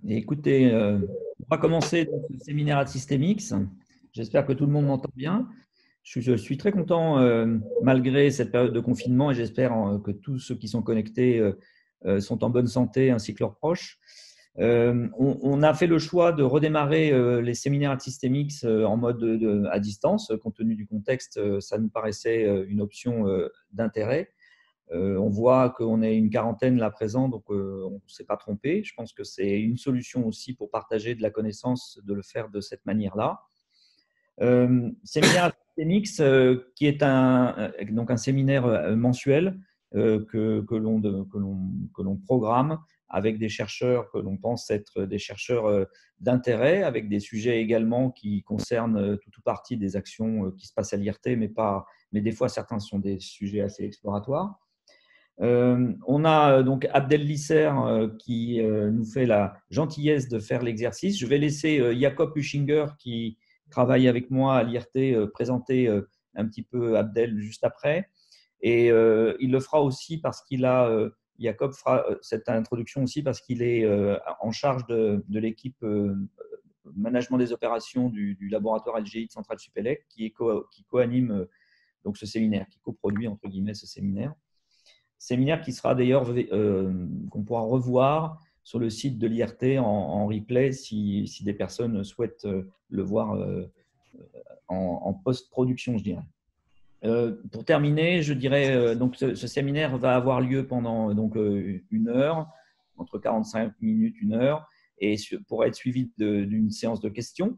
Bien. Et écoutez, on va commencer donc ce séminaire Systemix. J'espère que tout le monde m'entend bien. Je suis très content, malgré cette période de confinement, et j'espère que tous ceux qui sont connectés sont en bonne santé, ainsi que leurs proches. On a fait le choix de redémarrer les séminaires Systemix en mode à distance, compte tenu du contexte. Ça nous paraissait une option d'intérêt. On voit qu'on est une quarantaine là présent, donc on ne s'est pas trompé. Je pense que c'est une solution aussi pour partager de la connaissance, de le faire de cette manière-là. Séminaire Systemix, qui est donc un séminaire mensuel que l'on programme avec des chercheurs que l'on pense être des chercheurs d'intérêt, avec des sujets également qui concernent tout ou partie des actions qui se passent à l'IRT, mais des fois certains sont des sujets assez exploratoires. On a donc Abdel Lisser qui nous fait la gentillesse de faire l'exercice. Je vais laisser Jacob Huschinger, qui travaille avec moi à l'IRT, présenter un petit peu Abdel juste après. Et il le fera aussi parce qu'il a, Jacob fera cette introduction aussi parce qu'il est en charge de l'équipe management des opérations du laboratoire LGI de Centrale Supélec, qui co-anime donc ce séminaire, qui coproduit entre guillemets ce séminaire. Séminaire qui sera d'ailleurs qu'on pourra revoir sur le site de l'IRT en replay si des personnes souhaitent le voir en post-production, je dirais. Pour terminer, je dirais donc ce séminaire va avoir lieu pendant donc une heure, entre 45 minutes, une heure, et pour être suivi d'une séance de questions.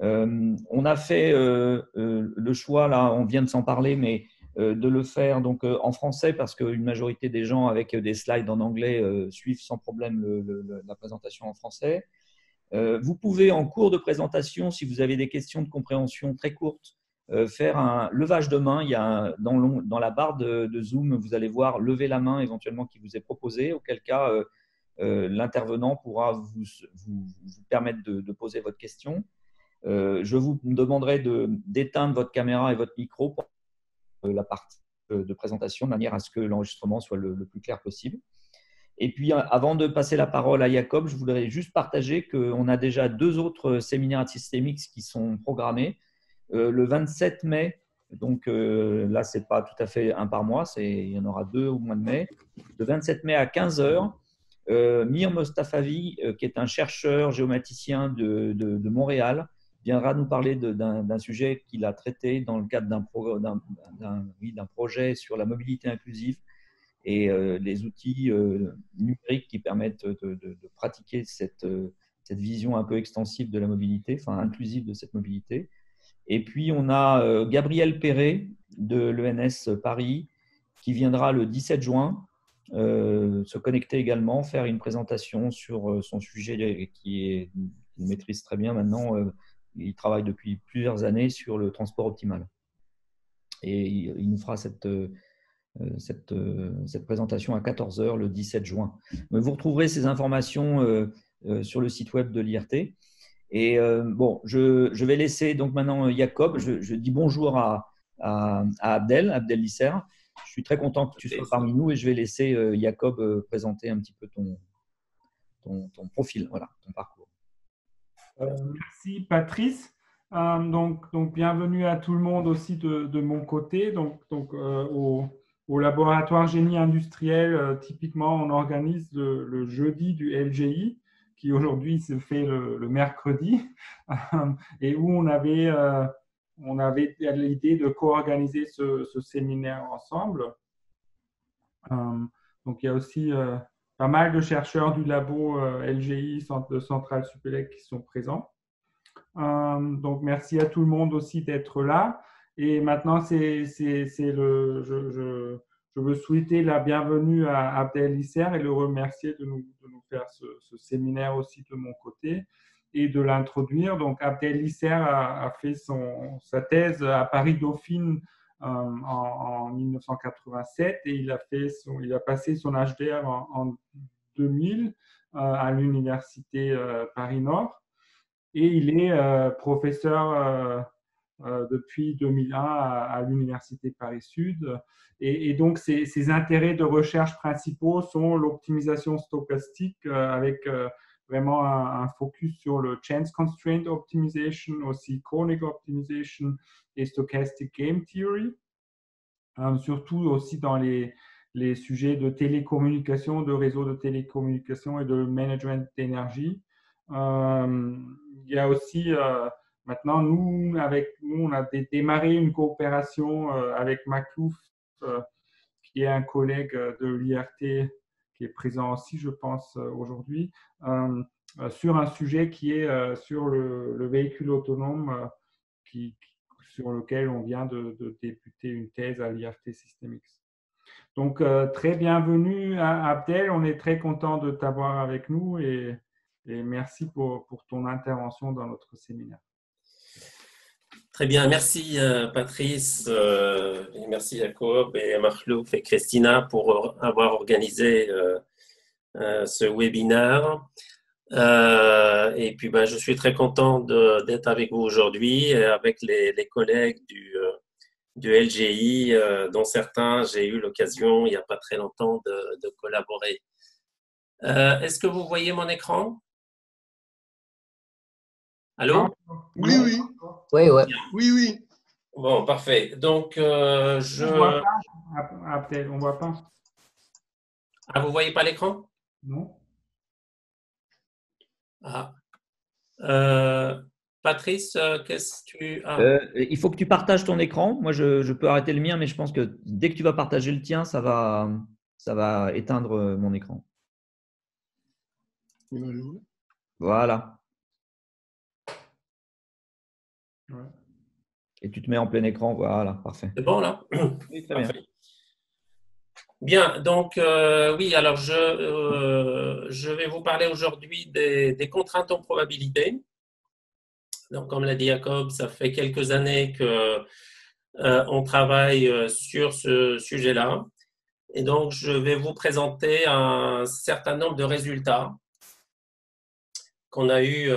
On a fait le choix, là, on vient de s'en parler, mais de le faire donc en français parce qu'une majorité des gens avec des slides en anglais suivent sans problème la présentation en français. Vous pouvez, en cours de présentation, si vous avez des questions de compréhension très courtes, faire un levage de main. Il y a dans la barre de Zoom, vous allez voir lever la main éventuellement qui vous est proposée, auquel cas l'intervenant pourra vous permettre de poser votre question. Je vous demanderai d'éteindre votre caméra et votre micro pour la partie de présentation, de manière à ce que l'enregistrement soit le plus clair possible. Et puis, avant de passer la parole à Jacob, je voudrais juste partager qu'on a déjà 2 autres séminaires Systemix qui sont programmés. Le 27 mai, donc là, ce n'est pas tout à fait un par mois, il y en aura 2 au mois de mai. Le 27 mai à 15h, Mir Mostafavi, qui est un chercheur géomaticien de Montréal, viendra nous parler d'un sujet qu'il a traité dans le cadre d'un projet sur la mobilité inclusive et les outils numériques qui permettent de pratiquer cette vision un peu extensive de la mobilité, enfin inclusive de cette mobilité. Et puis, on a Gabriel Perret de l'ENS Paris qui viendra le 17 juin se connecter également, faire une présentation sur son sujet qu'il maîtrise très bien maintenant. Il travaille depuis plusieurs années sur le transport optimal. Et il nous fera cette présentation à 14h le 17 juin. Vous retrouverez ces informations sur le site web de l'IRT. Et bon, je vais laisser donc maintenant Jacob. Je dis bonjour à Abdel Lisser. Je suis très content que tu sois parmi nous et je vais laisser Jacob présenter un petit peu ton profil, voilà, ton parcours. Merci Patrice. Donc, bienvenue à tout le monde aussi de mon côté. Au laboratoire génie industriel, typiquement, on organise le jeudi du LGI, qui aujourd'hui se fait le mercredi, et où on avait l'idée de co-organiser ce séminaire ensemble. Donc, il y a aussi pas mal de chercheurs du labo LGI, de Centrale Supélec, qui sont présents. Donc, merci à tout le monde aussi d'être là. Et maintenant, je veux souhaiter la bienvenue à Abdel Lisser et le remercier de nous faire ce séminaire aussi de mon côté et de l'introduire. Donc, Abdel Lisser a fait sa thèse à Paris-Dauphine en 1987 et il a passé son HDR en 2000 à l'université Paris-Nord. Et il est professeur depuis 2001 à l'Université Paris-Sud. Et donc, ses intérêts de recherche principaux sont l'optimisation stochastique avec vraiment un focus sur le chance constraint optimization, aussi chronic optimization et stochastic game theory. Surtout aussi dans les sujets de télécommunication, de réseaux de télécommunication et de management d'énergie. Il y a aussi, maintenant, nous, on a démarré une coopération avec Maclouf, qui est un collègue de l'IRT qui est présent aussi, je pense, aujourd'hui, sur un sujet qui est sur le véhicule autonome sur lequel on vient de débuter une thèse à l'IRT Systemics. Donc, très bienvenue à Abdel. On est très content de t'avoir avec nous et merci pour ton intervention dans notre séminaire. Très bien, merci Patrice, et merci Jacob et Marlouf et Christina pour avoir organisé ce webinaire. Et puis, je suis très content d'être avec vous aujourd'hui et avec les collègues du LGI, dont certains, j'ai eu l'occasion il n'y a pas très longtemps de collaborer. Est-ce que vous voyez mon écran? Allô? Oui, oui. Oui, ouais. Oui, oui. Bon, parfait. Donc, On voit pas, Abdel, on voit pas. Ah, vous voyez pas l'écran? Non. Ah. Patrice, qu'est-ce que tu as? Il faut que tu partages ton écran. Moi, je peux arrêter le mien, mais je pense que dès que tu vas partager le tien, ça va éteindre mon écran. Voilà. Ouais. Et tu te mets en plein écran. Voilà, parfait. C'est bon là? Oui, très bien. Parfait. Bien, donc oui, alors je vais vous parler aujourd'hui des contraintes en probabilité. Donc, comme l'a dit Jacob, ça fait quelques années que on travaille sur ce sujet-là. Et donc, je vais vous présenter un certain nombre de résultats qu'on a eu.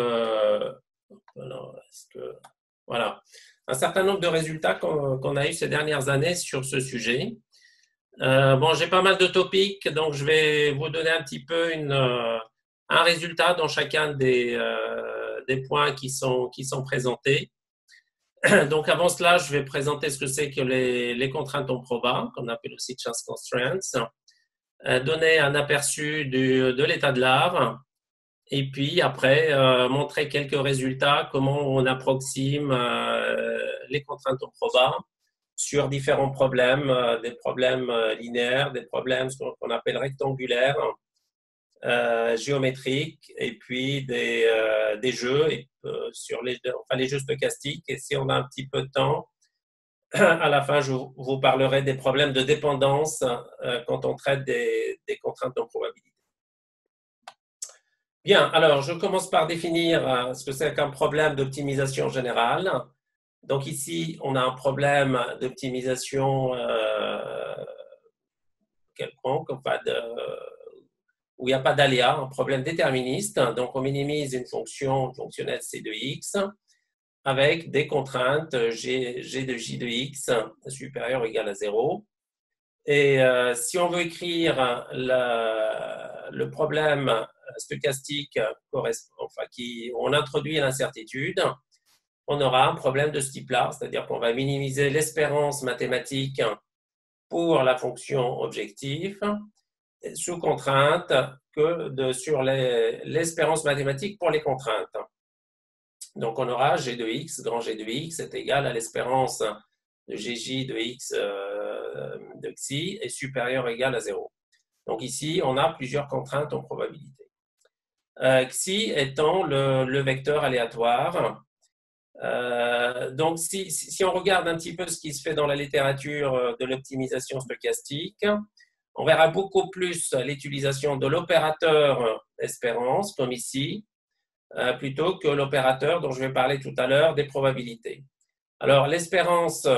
Voilà, un certain nombre de résultats qu'on a eu ces dernières années sur ce sujet. Bon, j'ai pas mal de topics, donc je vais vous donner un petit peu un résultat dans chacun des points qui sont présentés. Donc, avant cela, je vais présenter ce que c'est que les contraintes en proba, qu'on appelle aussi chance constraints, donner un aperçu de l'état de l'art, et puis après, montrer quelques résultats, comment on approxime les contraintes en proba sur différents problèmes, des problèmes linéaires, des problèmes qu'on appelle rectangulaires, géométriques, et puis des jeux sur les jeux stochastiques. Et si on a un petit peu de temps, à la fin, je vous parlerai des problèmes de dépendance quand on traite des contraintes en probabilité. Bien, alors je commence par définir ce que c'est qu'un problème d'optimisation générale. Donc ici, on a un problème d'optimisation quelconque, où il n'y a pas d'aléa, un problème déterministe. Donc on minimise une fonction fonctionnelle C de x avec des contraintes G de J de x supérieure ou égale à 0. Et si on veut écrire le problème stochastique on introduit l'incertitude, on aura un problème de ce type-là, c'est-à-dire qu'on va minimiser l'espérance mathématique pour la fonction objectif sous contrainte sur l'espérance mathématique pour les contraintes. Donc, on aura G de x, grand G de x est égal à l'espérance de Gj de x de xi est supérieur ou égal à 0. Donc, ici, on a plusieurs contraintes en probabilité. Xi étant le vecteur aléatoire. Donc, si on regarde un petit peu ce qui se fait dans la littérature de l'optimisation stochastique, on verra beaucoup plus l'utilisation de l'opérateur espérance, comme ici, plutôt que l'opérateur dont je vais parler tout à l'heure, des probabilités. Alors, l'espérance,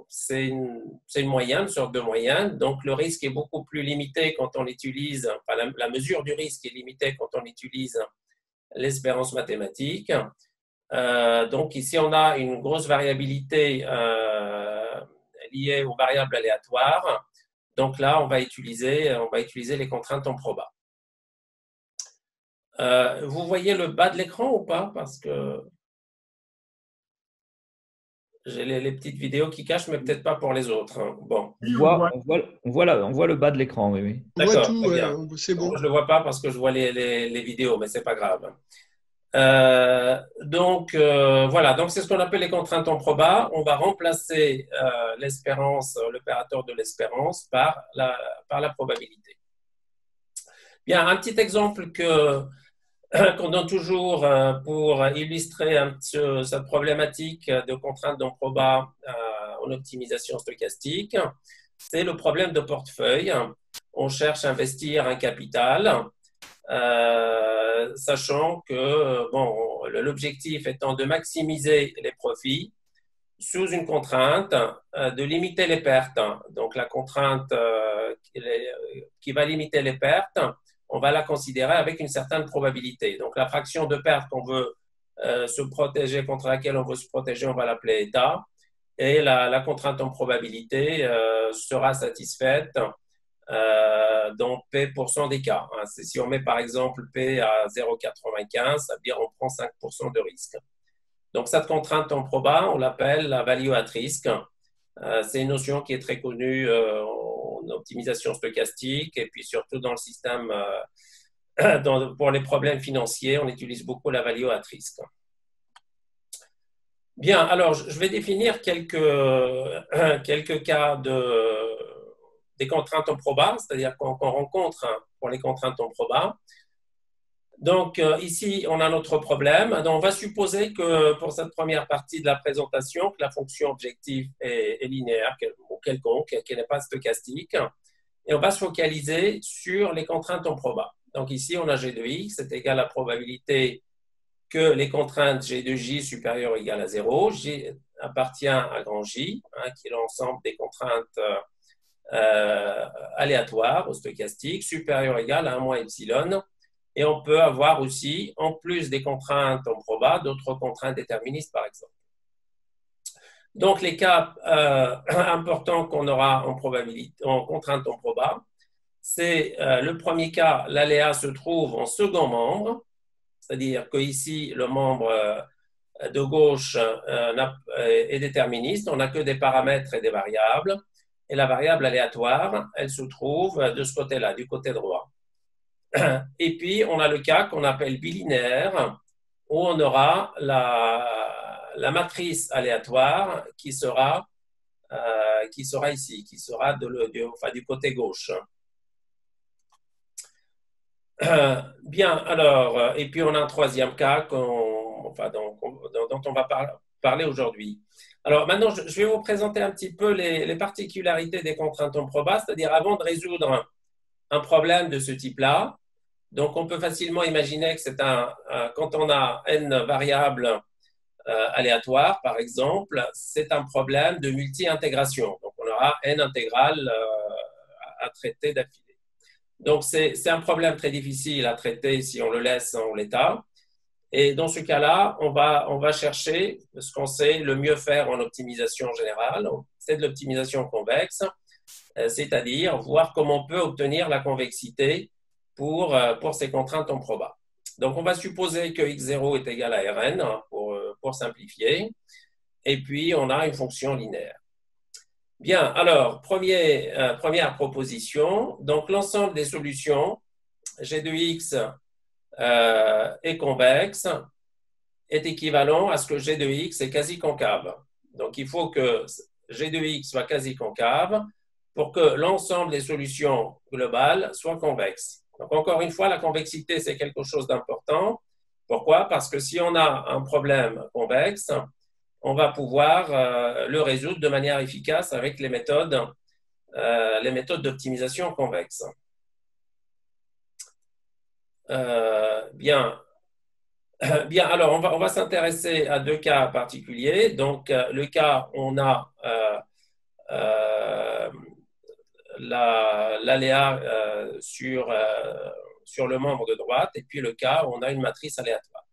c'est une moyenne, une sorte de moyenne, donc le risque est beaucoup plus limité quand on utilise, la mesure du risque est limitée quand on utilise l'espérance mathématique. Donc ici, on a une grosse variabilité liée aux variables aléatoires. Donc là, on va utiliser les contraintes en proba. Vous voyez le bas de l'écran ou pas? Parce que j'ai les petites vidéos qui cachent, mais peut-être pas pour les autres, hein. Bon, Oui, on voit. On voit le bas de l'écran, oui, oui. On voit d'accord, tout, très ouais, bien. c'est bon. Moi, je ne le vois pas parce que je vois les vidéos, mais c'est pas grave. Voilà, donc c'est ce qu'on appelle les contraintes en proba. On va remplacer l'espérance, l'opérateur de l'espérance par la probabilité. Bien, un petit exemple qu'on donne toujours pour illustrer cette problématique de contraintes en proba en optimisation stochastique, c'est le problème de portefeuille. On cherche à investir un capital. Sachant que bon, l'objectif étant de maximiser les profits sous une contrainte de limiter les pertes. Donc la contrainte qui va limiter les pertes, on va la considérer avec une certaine probabilité. Donc la fraction de perte qu'on veut se protéger, contre laquelle on veut se protéger, on va l'appeler état. Et la contrainte en probabilité sera satisfaite dans P% des cas. Si on met par exemple P à 0,95, ça veut dire on prend 5% de risque. Donc cette contrainte en proba, on l'appelle la value at risk. C'est une notion qui est très connue en optimisation stochastique et puis surtout dans le système, pour les problèmes financiers, on utilise beaucoup la value at risk. Bien, alors je vais définir quelques cas des contraintes en proba, c'est-à-dire qu'on rencontre pour les contraintes en proba. Donc ici, on a notre problème. Donc, on va supposer que pour cette première partie de la présentation, que la fonction objective est linéaire ou quelconque, qu'elle n'est pas stochastique. Et on va se focaliser sur les contraintes en proba. Donc ici, on a G de X, c'est égal à la probabilité que les contraintes G de J supérieures ou égales à 0. J appartient à grand J, qui est l'ensemble des contraintes aléatoires ou stochastiques, supérieures ou égales à 1 moins epsilon. Et on peut avoir aussi, en plus des contraintes en proba, d'autres contraintes déterministes, par exemple. Donc, les cas importants qu'on aura en probabilité, en contrainte en proba, c'est le premier cas, l'aléa se trouve en second membre, c'est-à-dire qu'ici, le membre de gauche est déterministe, on n'a que des paramètres et des variables, et la variable aléatoire, elle se trouve de ce côté-là, du côté droit. Et puis, on a le cas qu'on appelle bilinéaire, où on aura la matrice aléatoire qui sera ici, qui sera du côté gauche. Bien, alors, et puis on a un troisième cas dont on va parler aujourd'hui. Alors maintenant, je vais vous présenter un petit peu les particularités des contraintes en proba, c'est-à-dire avant de résoudre un problème de ce type-là. Donc, on peut facilement imaginer que c'est quand on a n variables aléatoires, par exemple, c'est un problème de multi-intégration. Donc, on aura n intégrales à traiter d'affilée. Donc, c'est un problème très difficile à traiter si on le laisse en l'état. Et dans ce cas-là, on va chercher ce qu'on sait le mieux faire en optimisation générale, c'est de l'optimisation convexe, c'est-à-dire voir comment on peut obtenir la convexité pour ces contraintes en proba. Donc, on va supposer que x0 est égal à Rn pour simplifier. Et puis, on a une fonction linéaire. Bien, alors, première proposition. Donc, l'ensemble des solutions, G de x est convexe, est équivalent à ce que G de x est quasi concave. Donc, il faut que G de x soit quasi concave pour que l'ensemble des solutions globales soient convexes. Donc, encore une fois, la convexité, c'est quelque chose d'important. Pourquoi? Parce que si on a un problème convexe, on va pouvoir le résoudre de manière efficace avec les méthodes d'optimisation convexe. Bien, alors on va s'intéresser à deux cas particuliers. Donc, le cas, on a l'aléa sur le membre de droite, et puis le cas, on a une matrice aléatoire.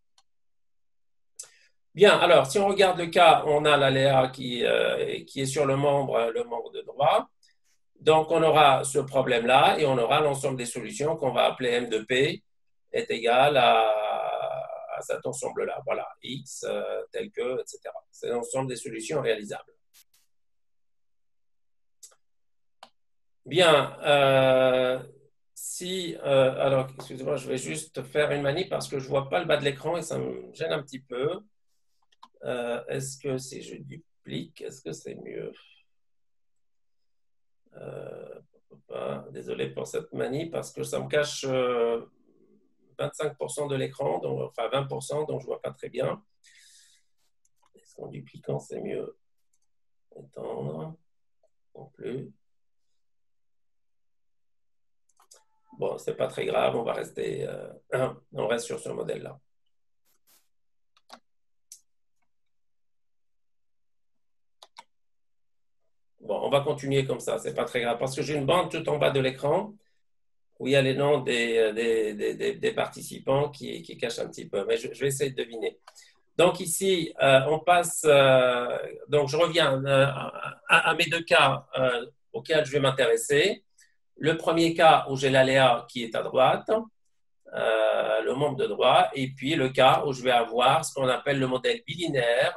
Bien, alors, si on regarde le cas, on a l'aléa qui est sur le membre de droit. Donc, on aura ce problème-là et on aura l'ensemble des solutions qu'on va appeler M de P est égal à cet ensemble-là. Voilà, X tel que, etc. C'est l'ensemble des solutions réalisables. Bien, alors, excusez-moi, je vais juste faire une manip parce que je ne vois pas le bas de l'écran et ça me gêne un petit peu. Est-ce que si je duplique, est-ce que c'est mieux? Désolé pour cette manip parce que ça me cache 25% de l'écran, enfin 20%, donc je ne vois pas très bien. Est-ce qu'en dupliquant, c'est mieux? Étendre, non plus. Bon, c'est pas très grave, on va rester, on reste sur ce modèle-là. Bon, on va continuer comme ça, c'est pas très grave, parce que j'ai une bande tout en bas de l'écran où il y a les noms des participants qui cachent un petit peu, mais je vais essayer de deviner. Donc ici, on passe, donc je reviens à mes deux cas auxquels je vais m'intéresser. Le premier cas où j'ai l'aléa qui est à droite, le membre de droit, et puis le cas où je vais avoir ce qu'on appelle le modèle bilinéaire,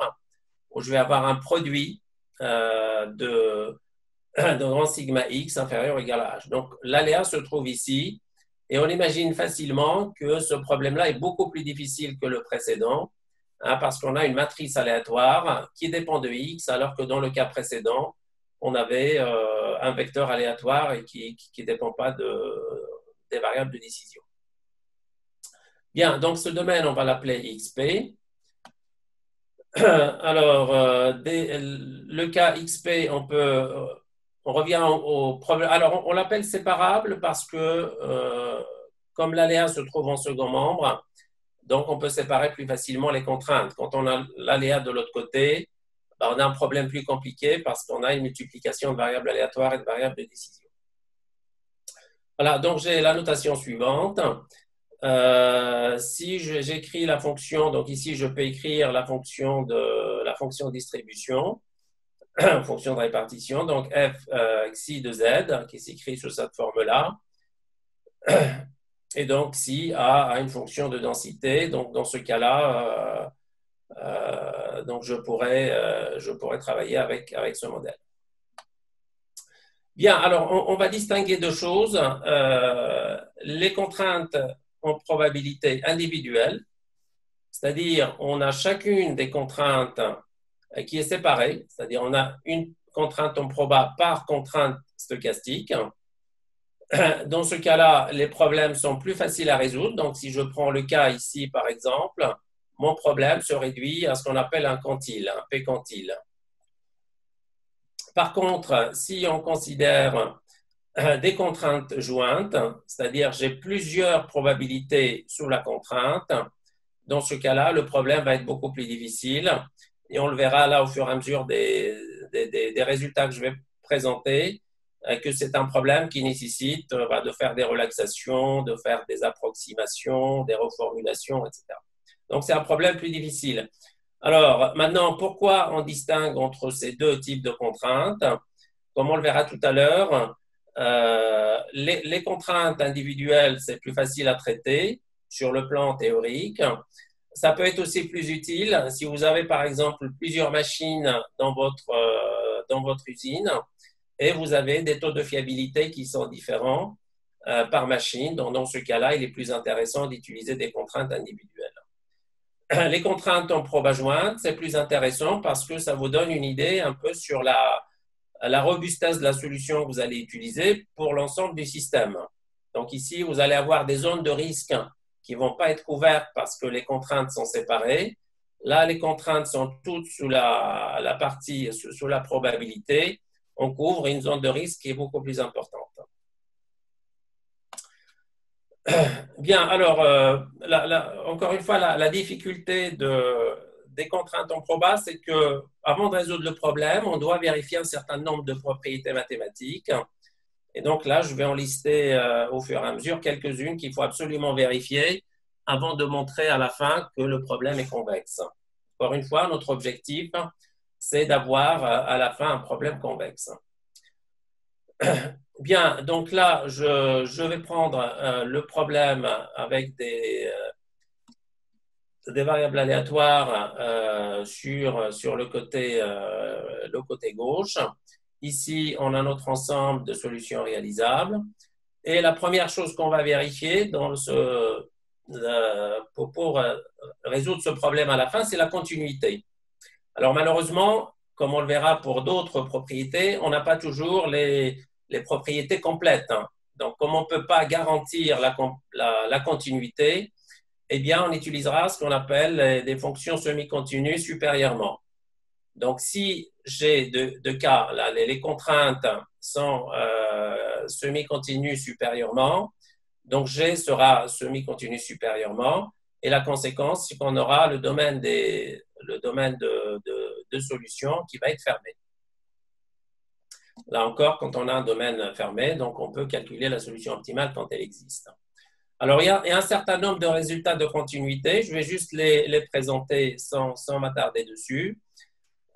où je vais avoir un produit de grand sigma x inférieur ou égal à h. Donc l'aléa se trouve ici, et on imagine facilement que ce problème-là est beaucoup plus difficile que le précédent, parce qu'on a une matrice aléatoire qui dépend de x, alors que dans le cas précédent, on avait un vecteur aléatoire et qui ne dépend pas des variables de décision. Bien, donc ce domaine, on va l'appeler XP. Alors, le cas XP, on revient au problème. Alors, on l'appelle séparable parce que, comme l'aléa se trouve en second membre, donc on peut séparer plus facilement les contraintes. Quand on a l'aléa de l'autre côté, on a un problème plus compliqué parce qu'on a une multiplication de variables aléatoires et de variables de décision. Voilà, donc j'ai la notation suivante. Si j'écris la fonction, donc ici je peux écrire la fonction distribution, fonction de répartition, donc f xi de z, qui s'écrit sous cette forme-là, et donc si a une fonction de densité, donc dans ce cas-là, donc je pourrais travailler avec ce modèle. Bien, alors on va distinguer deux choses, les contraintes en probabilité individuelle, c'est-à-dire on a chacune des contraintes qui est séparée, c'est-à-dire on a une contrainte en proba par contrainte stochastique. Dans ce cas-là, les problèmes sont plus faciles à résoudre. Donc, si je prends le cas ici, par exemple, mon problème se réduit à ce qu'on appelle un quantile, un p-quantile. Par contre, si on considère des contraintes jointes, c'est-à-dire j'ai plusieurs probabilités sous la contrainte, dans ce cas-là, le problème va être beaucoup plus difficile et on le verra là au fur et à mesure des résultats que je vais présenter, que c'est un problème qui nécessite de faire des relaxations, de faire des approximations, des reformulations, etc. Donc, c'est un problème plus difficile. Alors, maintenant, pourquoi on distingue entre ces deux types de contraintes? Comme on le verra tout à l'heure, les contraintes individuelles, c'est plus facile à traiter sur le plan théorique. Ça peut être aussi plus utile si vous avez, par exemple, plusieurs machines dans votre usine et vous avez des taux de fiabilité qui sont différents par machine. Donc, dans ce cas-là, il est plus intéressant d'utiliser des contraintes individuelles. Les contraintes en proba jointe, c'est plus intéressant parce que ça vous donne une idée un peu sur la robustesse de la solution que vous allez utiliser pour l'ensemble du système. Donc ici, vous allez avoir des zones de risque qui ne vont pas être couvertes parce que les contraintes sont séparées. Là, les contraintes sont toutes sous la partie, sous la probabilité. On couvre une zone de risque qui est beaucoup plus importante. Bien, alors, encore une fois, la difficulté des contraintes en proba, c'est qu'avant de résoudre le problème, on doit vérifier un certain nombre de propriétés mathématiques. Et donc là, je vais en lister au fur et à mesure quelques-unes qu'il faut absolument vérifier avant de montrer à la fin que le problème est convexe. Encore une fois, notre objectif, c'est d'avoir à la fin un problème convexe. Bien, donc là, je vais prendre le problème avec des variables aléatoires sur le côté gauche. Ici, on a notre ensemble de solutions réalisables. Et la première chose qu'on va vérifier pour résoudre ce problème à la fin, c'est la continuité. Alors malheureusement, comme on le verra pour d'autres propriétés, on n'a pas toujours les propriétés complètes. Donc comme on ne peut pas garantir la continuité, eh bien on utilisera ce qu'on appelle des fonctions semi-continues supérieurement. Donc si j'ai deux cas, là, les contraintes sont semi-continues supérieurement, donc G sera semi-continu supérieurement, et la conséquence, c'est qu'on aura le domaine de solution qui va être fermé. Là encore, quand on a un domaine fermé, donc on peut calculer la solution optimale quand elle existe. Alors, il y a un certain nombre de résultats de continuité. Je vais juste les présenter sans m'attarder dessus.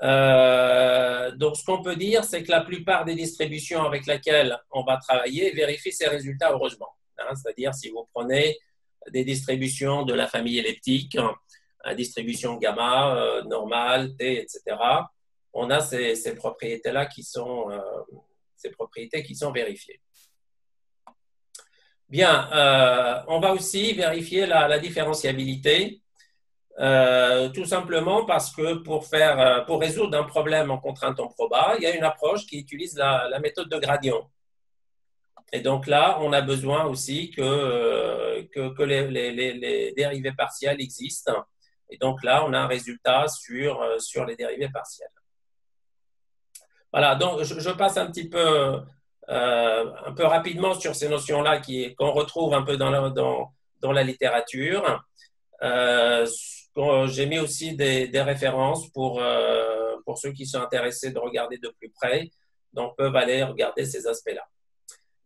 Donc, ce qu'on peut dire, c'est que la plupart des distributions avec lesquelles on va travailler vérifient ces résultats heureusement. C'est-à-dire, si vous prenez des distributions de la famille elliptique, distribution gamma, normale, T, etc., on a ces propriétés-là qui sont vérifiées. Bien, on va aussi vérifier la différenciabilité. Tout simplement parce que pour résoudre un problème en contrainte en proba, il y a une approche qui utilise la méthode de gradient. Et donc là, on a besoin aussi que les dérivées partielles existent. Et donc là, on a un résultat sur les dérivées partielles. Voilà, donc je passe un peu rapidement sur ces notions-là qu'on retrouve un peu dans la littérature. J'ai mis aussi des références pour ceux qui sont intéressés de regarder de plus près, donc peuvent aller regarder ces aspects-là.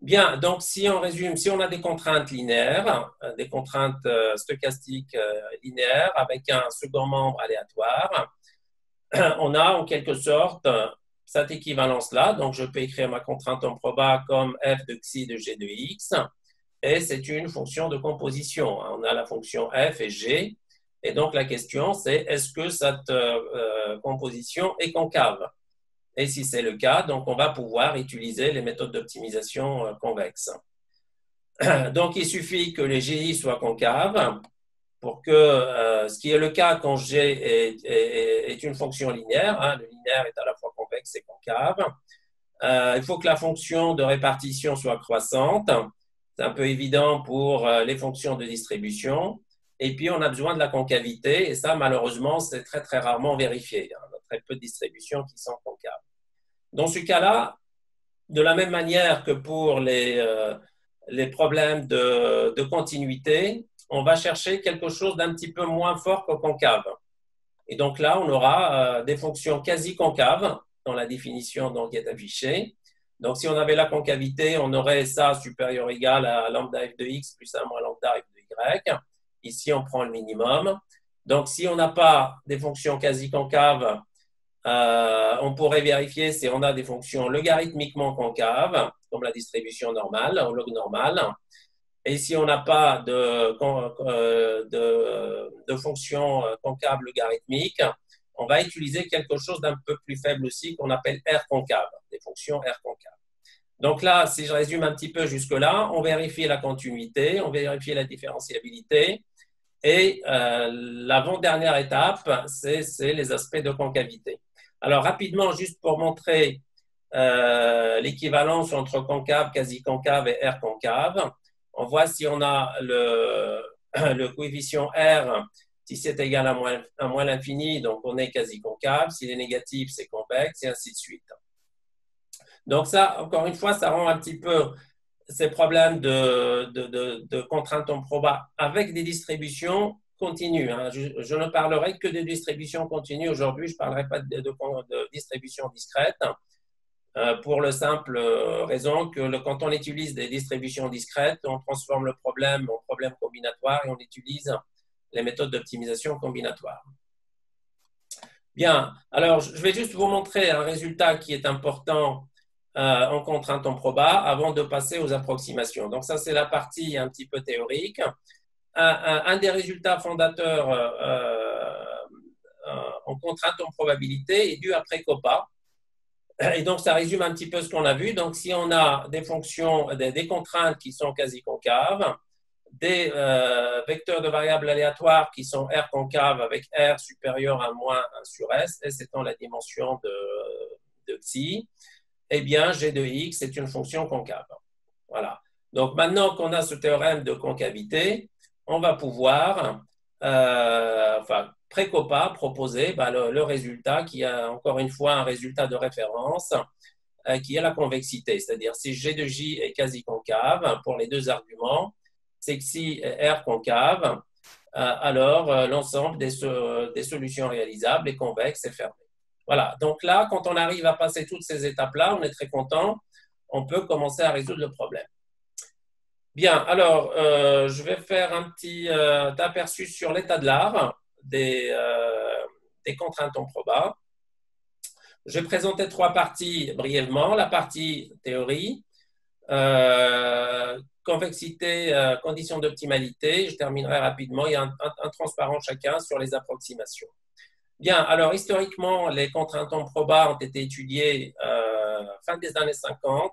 Bien, donc si on résume, si on a des contraintes linéaires, des contraintes stochastiques linéaires avec un second membre aléatoire, on a en quelque sorte cette équivalence-là. Donc je peux écrire ma contrainte en proba comme f de xi de g de x, et c'est une fonction de composition. On a la fonction f et g. Et donc, la question, c'est est-ce que cette composition est concave? Et si c'est le cas, donc on va pouvoir utiliser les méthodes d'optimisation convexes. Donc, il suffit que les GI soient concaves pour que, ce qui est le cas quand G est une fonction linéaire, le linéaire est à la fois convexe et concave. Il faut que la fonction de répartition soit croissante. C'est un peu évident pour les fonctions de distribution. Et puis, on a besoin de la concavité. Et ça, malheureusement, c'est très, très rarement vérifié. On a très peu de distributions qui sont concaves. Dans ce cas-là, de la même manière que pour les problèmes de continuité, on va chercher quelque chose d'un petit peu moins fort que concave. Et donc là, on aura des fonctions quasi concaves dans la définition qui est affichée. Donc, si on avait la concavité, on aurait ça supérieur ou égal à lambda f de x plus 1 moins lambda f de y. Ici, on prend le minimum. Donc, si on n'a pas des fonctions quasi concaves, on pourrait vérifier si on a des fonctions logarithmiquement concaves, comme la distribution normale, ou log normal. Et si on n'a pas de fonctions concaves logarithmiques, on va utiliser quelque chose d'un peu plus faible aussi qu'on appelle R concave, des fonctions R concaves. Donc là, si je résume un petit peu jusque-là, on vérifie la continuité, on vérifie la différenciabilité, et l'avant-dernière étape, c'est les aspects de concavité. Alors rapidement, juste pour montrer l'équivalence entre concave, quasi-concave et R concave, on voit si on a le coefficient R, si c'est égal à moins l'infini, donc on est quasi-concave, s'il est négatif, c'est convexe, et ainsi de suite. Donc ça, encore une fois, ça rend un petit peu ces problèmes de contraintes en proba avec des distributions continues. Je ne parlerai que de distributions continues aujourd'hui, je ne parlerai pas de distributions discrètes, pour la simple raison que quand on utilise des distributions discrètes, on transforme le problème en problème combinatoire et on utilise les méthodes d'optimisation combinatoire. Bien, alors je vais juste vous montrer un résultat qui est important en contrainte en proba avant de passer aux approximations. Donc ça, c'est la partie un petit peu théorique. Un des résultats fondateurs en contrainte en probabilité est dû à Prekopa. Et donc, ça résume un petit peu ce qu'on a vu. Donc, si on a des fonctions, des contraintes qui sont quasi concaves, des vecteurs de variables aléatoires qui sont R concave avec R supérieur à moins 1 sur S, S étant la dimension de xi, eh bien, G de X est une fonction concave. Voilà. Donc, maintenant qu'on a ce théorème de concavité, on va pouvoir, Prekopa proposer le résultat qui a encore une fois un résultat de référence qui est la convexité. C'est-à-dire, si G de J est quasi concave pour les deux arguments, c'est que si R concave, alors l'ensemble des solutions réalisables est convexe et fermé. Voilà, donc là, quand on arrive à passer toutes ces étapes-là, on est très content, on peut commencer à résoudre le problème. Bien, alors, je vais faire un petit aperçu sur l'état de l'art des contraintes en proba. Je vais présenter trois parties brièvement. La partie théorie, convexité, conditions d'optimalité. Je terminerai rapidement. Il y a un transparent chacun sur les approximations. Bien, alors historiquement, les contraintes en proba ont été étudiées fin des années 50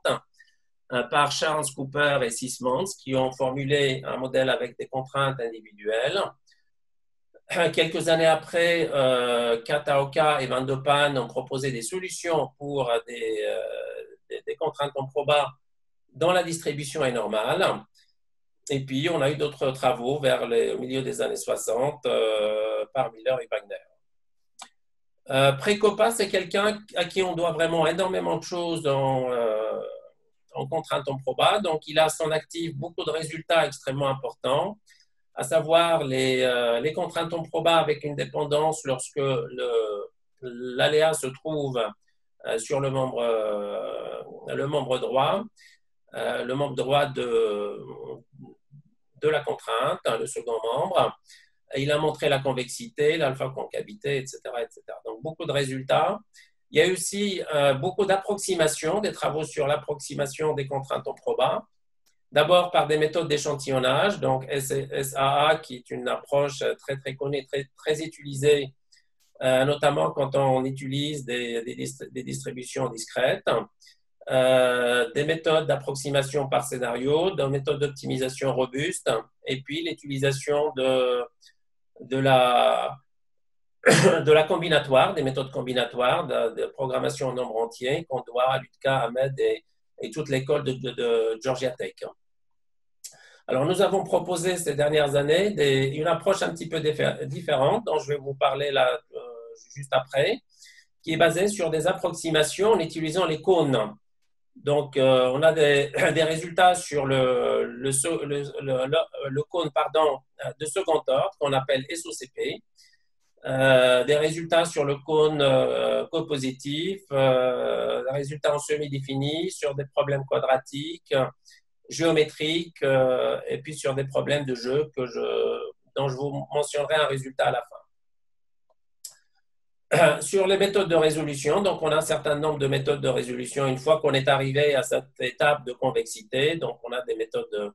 par Charles Cooper et Sysmans qui ont formulé un modèle avec des contraintes individuelles. Quelques années après, Kataoka et Van de Pan ont proposé des solutions pour des contraintes en proba dont la distribution est normale. Et puis, on a eu d'autres travaux au milieu des années 60 par Miller et Wagner. Prekopa, c'est quelqu'un à qui on doit vraiment énormément de choses en contrainte en proba. Donc, il a à son actif beaucoup de résultats extrêmement importants, à savoir les contraintes en proba avec une dépendance lorsque l'aléa se trouve sur le membre droit, de la contrainte, le second membre. Il a montré la convexité, l'alpha-concavité, etc., etc. Donc, beaucoup de résultats. Il y a aussi beaucoup d'approximations, des travaux sur l'approximation des contraintes en proba. D'abord par des méthodes d'échantillonnage, donc SAA, qui est une approche très, très connue, très, très utilisée, notamment quand on utilise des distributions discrètes. Des méthodes d'approximation par scénario, des méthodes d'optimisation robustes, et puis l'utilisation de la combinatoire, des méthodes combinatoires de programmation en nombre entier qu'on doit à Ludka, Ahmed et toute l'école de Georgia Tech. Alors, nous avons proposé ces dernières années une approche un petit peu différente, dont je vais vous parler là juste après, qui est basée sur des approximations en utilisant les cônes. Donc, on a des résultats sur le cône de second ordre qu'on appelle SOCP, des résultats sur le cône copositif, des résultats en semi-défini sur des problèmes quadratiques, géométriques, et puis sur des problèmes de jeu dont je vous mentionnerai un résultat à la fin. Sur les méthodes de résolution, donc on a un certain nombre de méthodes de résolution une fois qu'on est arrivé à cette étape de convexité. Donc on a des méthodes de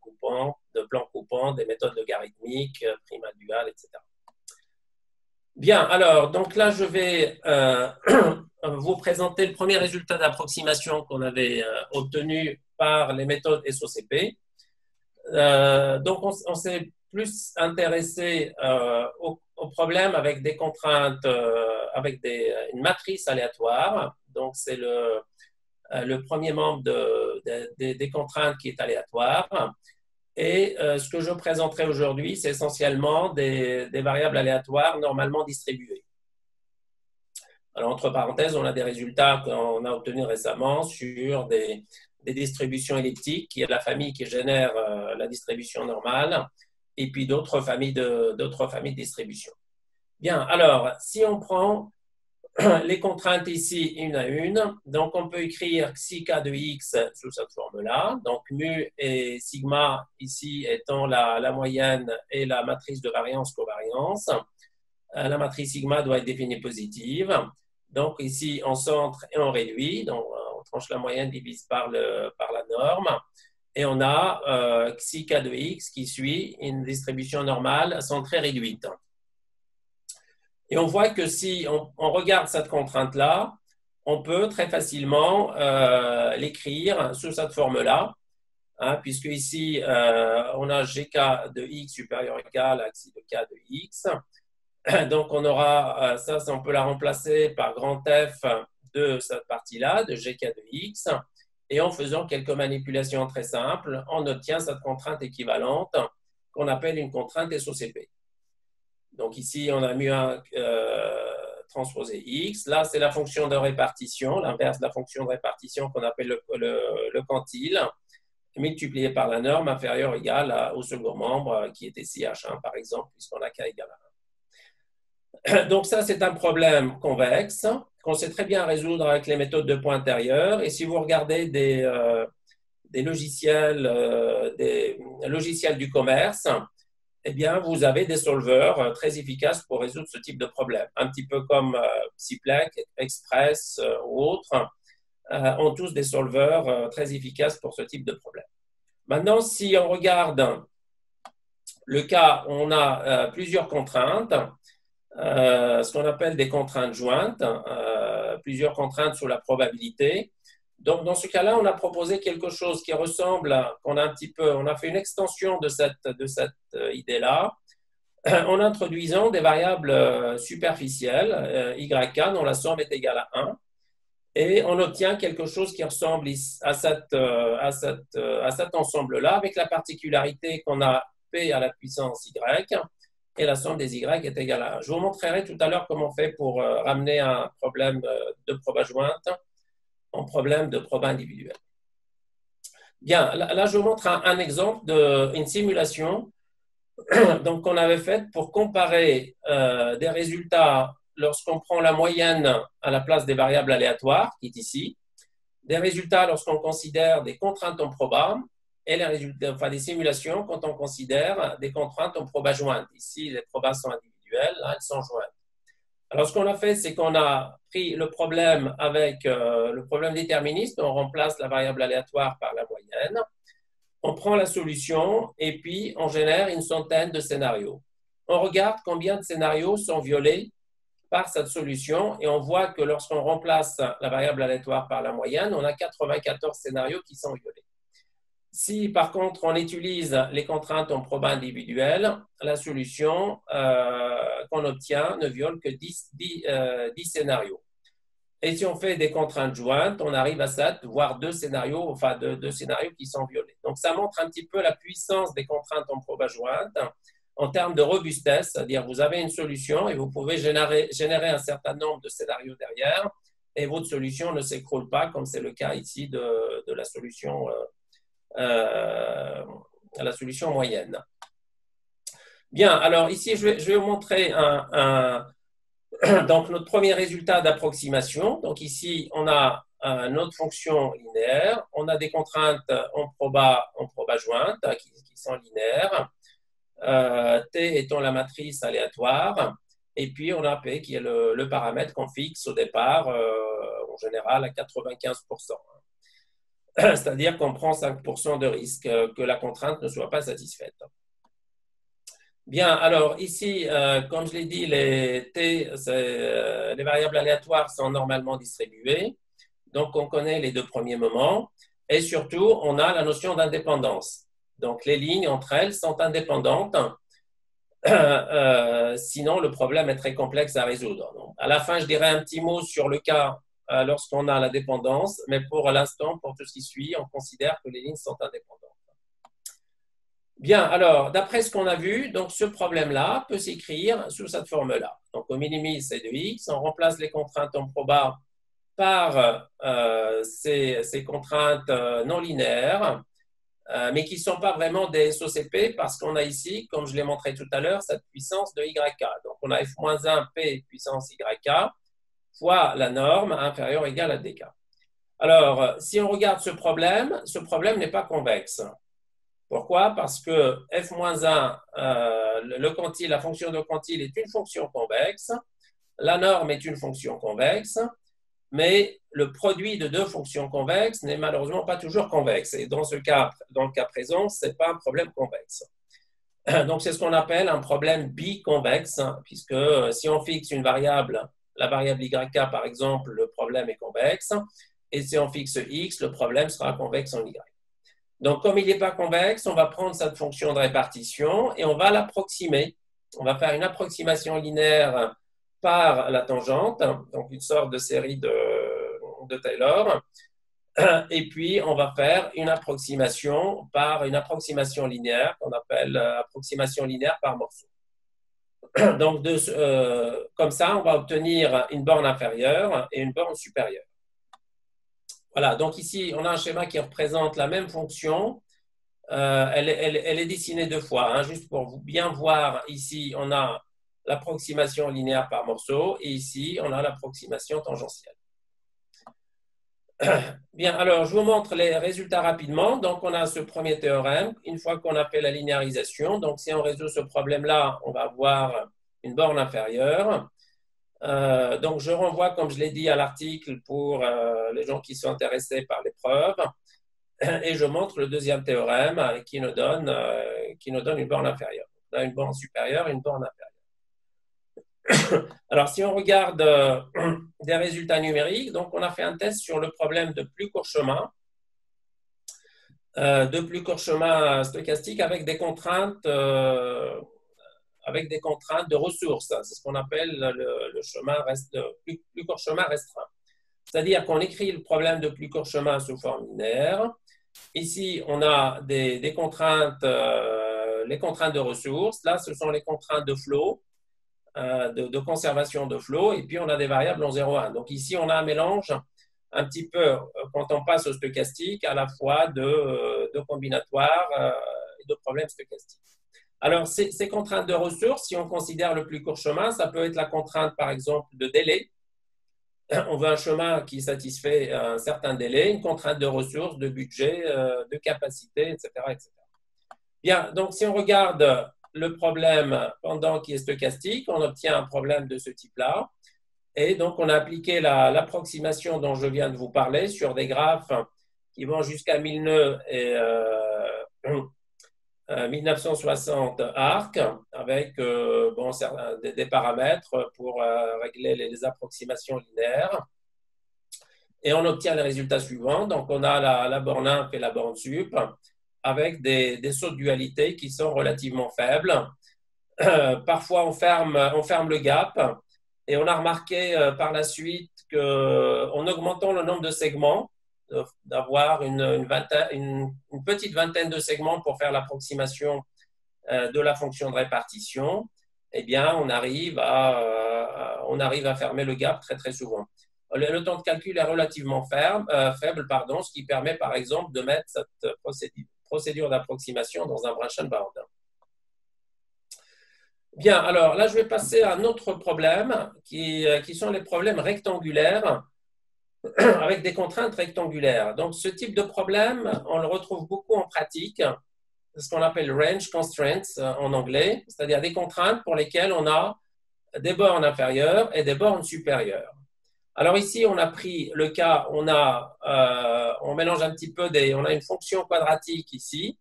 plan coupant, des méthodes logarithmiques, prima dual, etc. Bien, alors, donc là, je vais vous présenter le premier résultat d'approximation qu'on avait obtenu par les méthodes SOCP. Donc, on s'est plus intéressé au problème avec des contraintes, avec une matrice aléatoire. Donc, c'est le premier membre des contraintes qui est aléatoire. Et ce que je présenterai aujourd'hui, c'est essentiellement des variables aléatoires normalement distribuées. Alors, entre parenthèses, on a des résultats qu'on a obtenus récemment sur des distributions elliptiques, qui est la famille qui génère la distribution normale, et puis d'autres familles de distributions. Bien, alors, si on prend les contraintes ici une à une, donc on peut écrire xi k de x sous cette forme-là, donc mu et sigma ici étant la moyenne et la matrice de variance-covariance. La matrice sigma doit être définie positive, donc ici on centre et on réduit, donc tranche la moyenne, divise par la norme. Et on a xi k de x qui suit une distribution normale centrée réduite. Et on voit que si on regarde cette contrainte-là, on peut très facilement l'écrire sous cette forme-là, hein, puisque ici, on a gk de x supérieur ou égal à xi de k de x. Donc, on aura ça, on peut la remplacer par grand F de cette partie-là, de gk de x. Et en faisant quelques manipulations très simples, on obtient cette contrainte équivalente qu'on appelle une contrainte SOCP. Donc ici, on a mu1 transposé x. Là, c'est la fonction de répartition, l'inverse de la fonction de répartition qu'on appelle le quantile, multiplié par la norme inférieure ou égale au second membre, qui est ici h1, par exemple, puisqu'on a k égale à 1. Donc ça, c'est un problème convexe qu'on sait très bien résoudre avec les méthodes de poids intérieur. Et si vous regardez des logiciels du commerce, eh bien, vous avez des solveurs très efficaces pour résoudre ce type de problème. Un petit peu comme Psyplec, Express ou autres, ont tous des solveurs très efficaces pour ce type de problème. Maintenant, si on regarde le cas où on a plusieurs contraintes, ce qu'on appelle des contraintes jointes, plusieurs contraintes sur la probabilité. Donc, dans ce cas-là, on a proposé quelque chose qui ressemble, on a fait une extension de cette idée-là, en introduisant des variables superficielles, YK, dont la somme est égale à 1, et on obtient quelque chose qui ressemble à cet ensemble-là, avec la particularité qu'on a P à la puissance Y, et la somme des Y est égale à 1. Je vous montrerai tout à l'heure comment on fait pour ramener un problème de proba jointe en problème de proba individuel. Bien, là, je vous montre un exemple d'une simulation qu'on avait faite pour comparer des résultats lorsqu'on prend la moyenne à la place des variables aléatoires, qui est ici, des résultats lorsqu'on considère des contraintes en proba, et les résultats, enfin des simulations quand on considère des contraintes en proba jointe. Ici, les probas sont individuelles, là, elles sont jointes. Alors, ce qu'on a fait, c'est qu'on a pris le problème avec le problème déterministe, on remplace la variable aléatoire par la moyenne, on prend la solution et puis on génère une centaine de scénarios. On regarde combien de scénarios sont violés par cette solution et on voit que lorsqu'on remplace la variable aléatoire par la moyenne, on a 94 scénarios qui sont violés. Si, par contre, on utilise les contraintes en proba individuelle, la solution qu'on obtient ne viole que 10 scénarios. Et si on fait des contraintes jointes, on arrive à 7, voire 2 scénarios, enfin deux scénarios qui sont violés. Donc, ça montre un petit peu la puissance des contraintes en proba jointe en termes de robustesse, c'est-à-dire vous avez une solution et vous pouvez générer un certain nombre de scénarios derrière et votre solution ne s'écroule pas, comme c'est le cas ici de la solution à la solution moyenne. Bien, alors ici, je vais vous montrer donc notre premier résultat d'approximation. Donc ici, on a notre fonction linéaire. On a des contraintes en proba jointe qui sont linéaires. T étant la matrice aléatoire. Et puis, on a P qui est le paramètre qu'on fixe au départ, en général, à 95%. C'est-à-dire qu'on prend 5% de risque que la contrainte ne soit pas satisfaite. Bien, alors ici, comme je l'ai dit, les variables aléatoires sont normalement distribuées. Donc, on connaît les deux premiers moments. Et surtout, on a la notion d'indépendance. Donc, les lignes entre elles sont indépendantes. Sinon, le problème est très complexe à résoudre. Donc, à la fin, je dirai un petit mot sur le cas lorsqu'on a la dépendance, mais pour l'instant, pour tout ce qui suit, on considère que les lignes sont indépendantes. Bien, alors, d'après ce qu'on a vu, donc ce problème-là peut s'écrire sous cette forme-là. Donc, on minimise C de X, on remplace les contraintes en proba par ces contraintes non linéaires, mais qui ne sont pas vraiment des SOCP parce qu'on a ici, comme je l'ai montré tout à l'heure, cette puissance de YK. Donc, on a F-1 P puissance YK fois la norme inférieure ou égale à dk. Alors, si on regarde ce problème n'est pas convexe. Pourquoi? Parce que F-1, le quantile, la fonction de quantile est une fonction convexe, la norme est une fonction convexe, mais le produit de deux fonctions convexes n'est malheureusement pas toujours convexe. Et dans le cas présent, ce n'est pas un problème convexe. Donc, c'est ce qu'on appelle un problème biconvexe, puisque si on fixe une variable, la variable YK par exemple, le problème est convexe, et si on fixe X, le problème sera convexe en Y. Donc, comme il n'est pas convexe, on va prendre cette fonction de répartition et on va l'approximer. On va faire une approximation linéaire par la tangente, donc une sorte de série de Taylor. Et puis, on va faire une approximation par une approximation linéaire qu'on appelle approximation linéaire par morceau. Donc, comme ça, on va obtenir une borne inférieure et une borne supérieure. Voilà, donc ici, on a un schéma qui représente la même fonction. Elle est dessinée deux fois, juste pour vous bien voir. Ici, on a l'approximation linéaire par morceau et ici, on a l'approximation tangentielle. Bien, alors je vous montre les résultats rapidement. Donc, on a ce premier théorème. Une fois qu'on a fait la linéarisation, donc si on résout ce problème-là, on va avoir une borne inférieure. Donc, je renvoie, comme je l'ai dit, à l'article pour les gens qui sont intéressés par les preuves. Et je montre le deuxième théorème qui nous donne une borne inférieure. On a une borne supérieure et une borne inférieure. Alors, si on regarde des résultats numériques, donc on a fait un test sur le problème de plus court chemin stochastique avec des contraintes de ressources. C'est ce qu'on appelle le plus court chemin restreint. C'est-à-dire qu'on écrit le problème de plus court chemin sous forme linéaire. Ici, on a des contraintes, les contraintes de ressources. Là, ce sont les contraintes de flot. De conservation de flot, et puis on a des variables en 0,1. Donc ici, on a un mélange un petit peu, quand on passe au stochastique, à la fois de combinatoire et de problèmes stochastiques. Alors, ces contraintes de ressources, si on considère le plus court chemin, ça peut être la contrainte, par exemple, de délai. On veut un chemin qui satisfait un certain délai, une contrainte de ressources, de budget, de capacité, etc., etc. Bien, donc si on regarde le problème pendant qui est stochastique, on obtient un problème de ce type-là. Et donc, on a appliqué l'approximation dont je viens de vous parler sur des graphes qui vont jusqu'à 1000 nœuds et 1960 arcs avec des paramètres pour régler les approximations linéaires. Et on obtient les résultats suivants. Donc, on a la borne inf et la borne sup, avec des sauts de dualité qui sont relativement faibles. Parfois, on ferme le gap et on a remarqué par la suite qu'en augmentant le nombre de segments, d'avoir une petite vingtaine de segments pour faire l'approximation de la fonction de répartition, eh bien, on arrive à fermer le gap très, très souvent. Le temps de calcul est relativement faible, ce qui permet, par exemple, de mettre cette procédure d'approximation dans un branch and bound. Bien, alors là, je vais passer à un autre problème qui sont les problèmes rectangulaires avec des contraintes rectangulaires. Donc, ce type de problème, on le retrouve beaucoup en pratique. C'est ce qu'on appelle range constraints en anglais, c'est-à-dire des contraintes pour lesquelles on a des bornes inférieures et des bornes supérieures. Alors ici, on a pris le cas, on mélange un petit peu on a une fonction quadratique ici,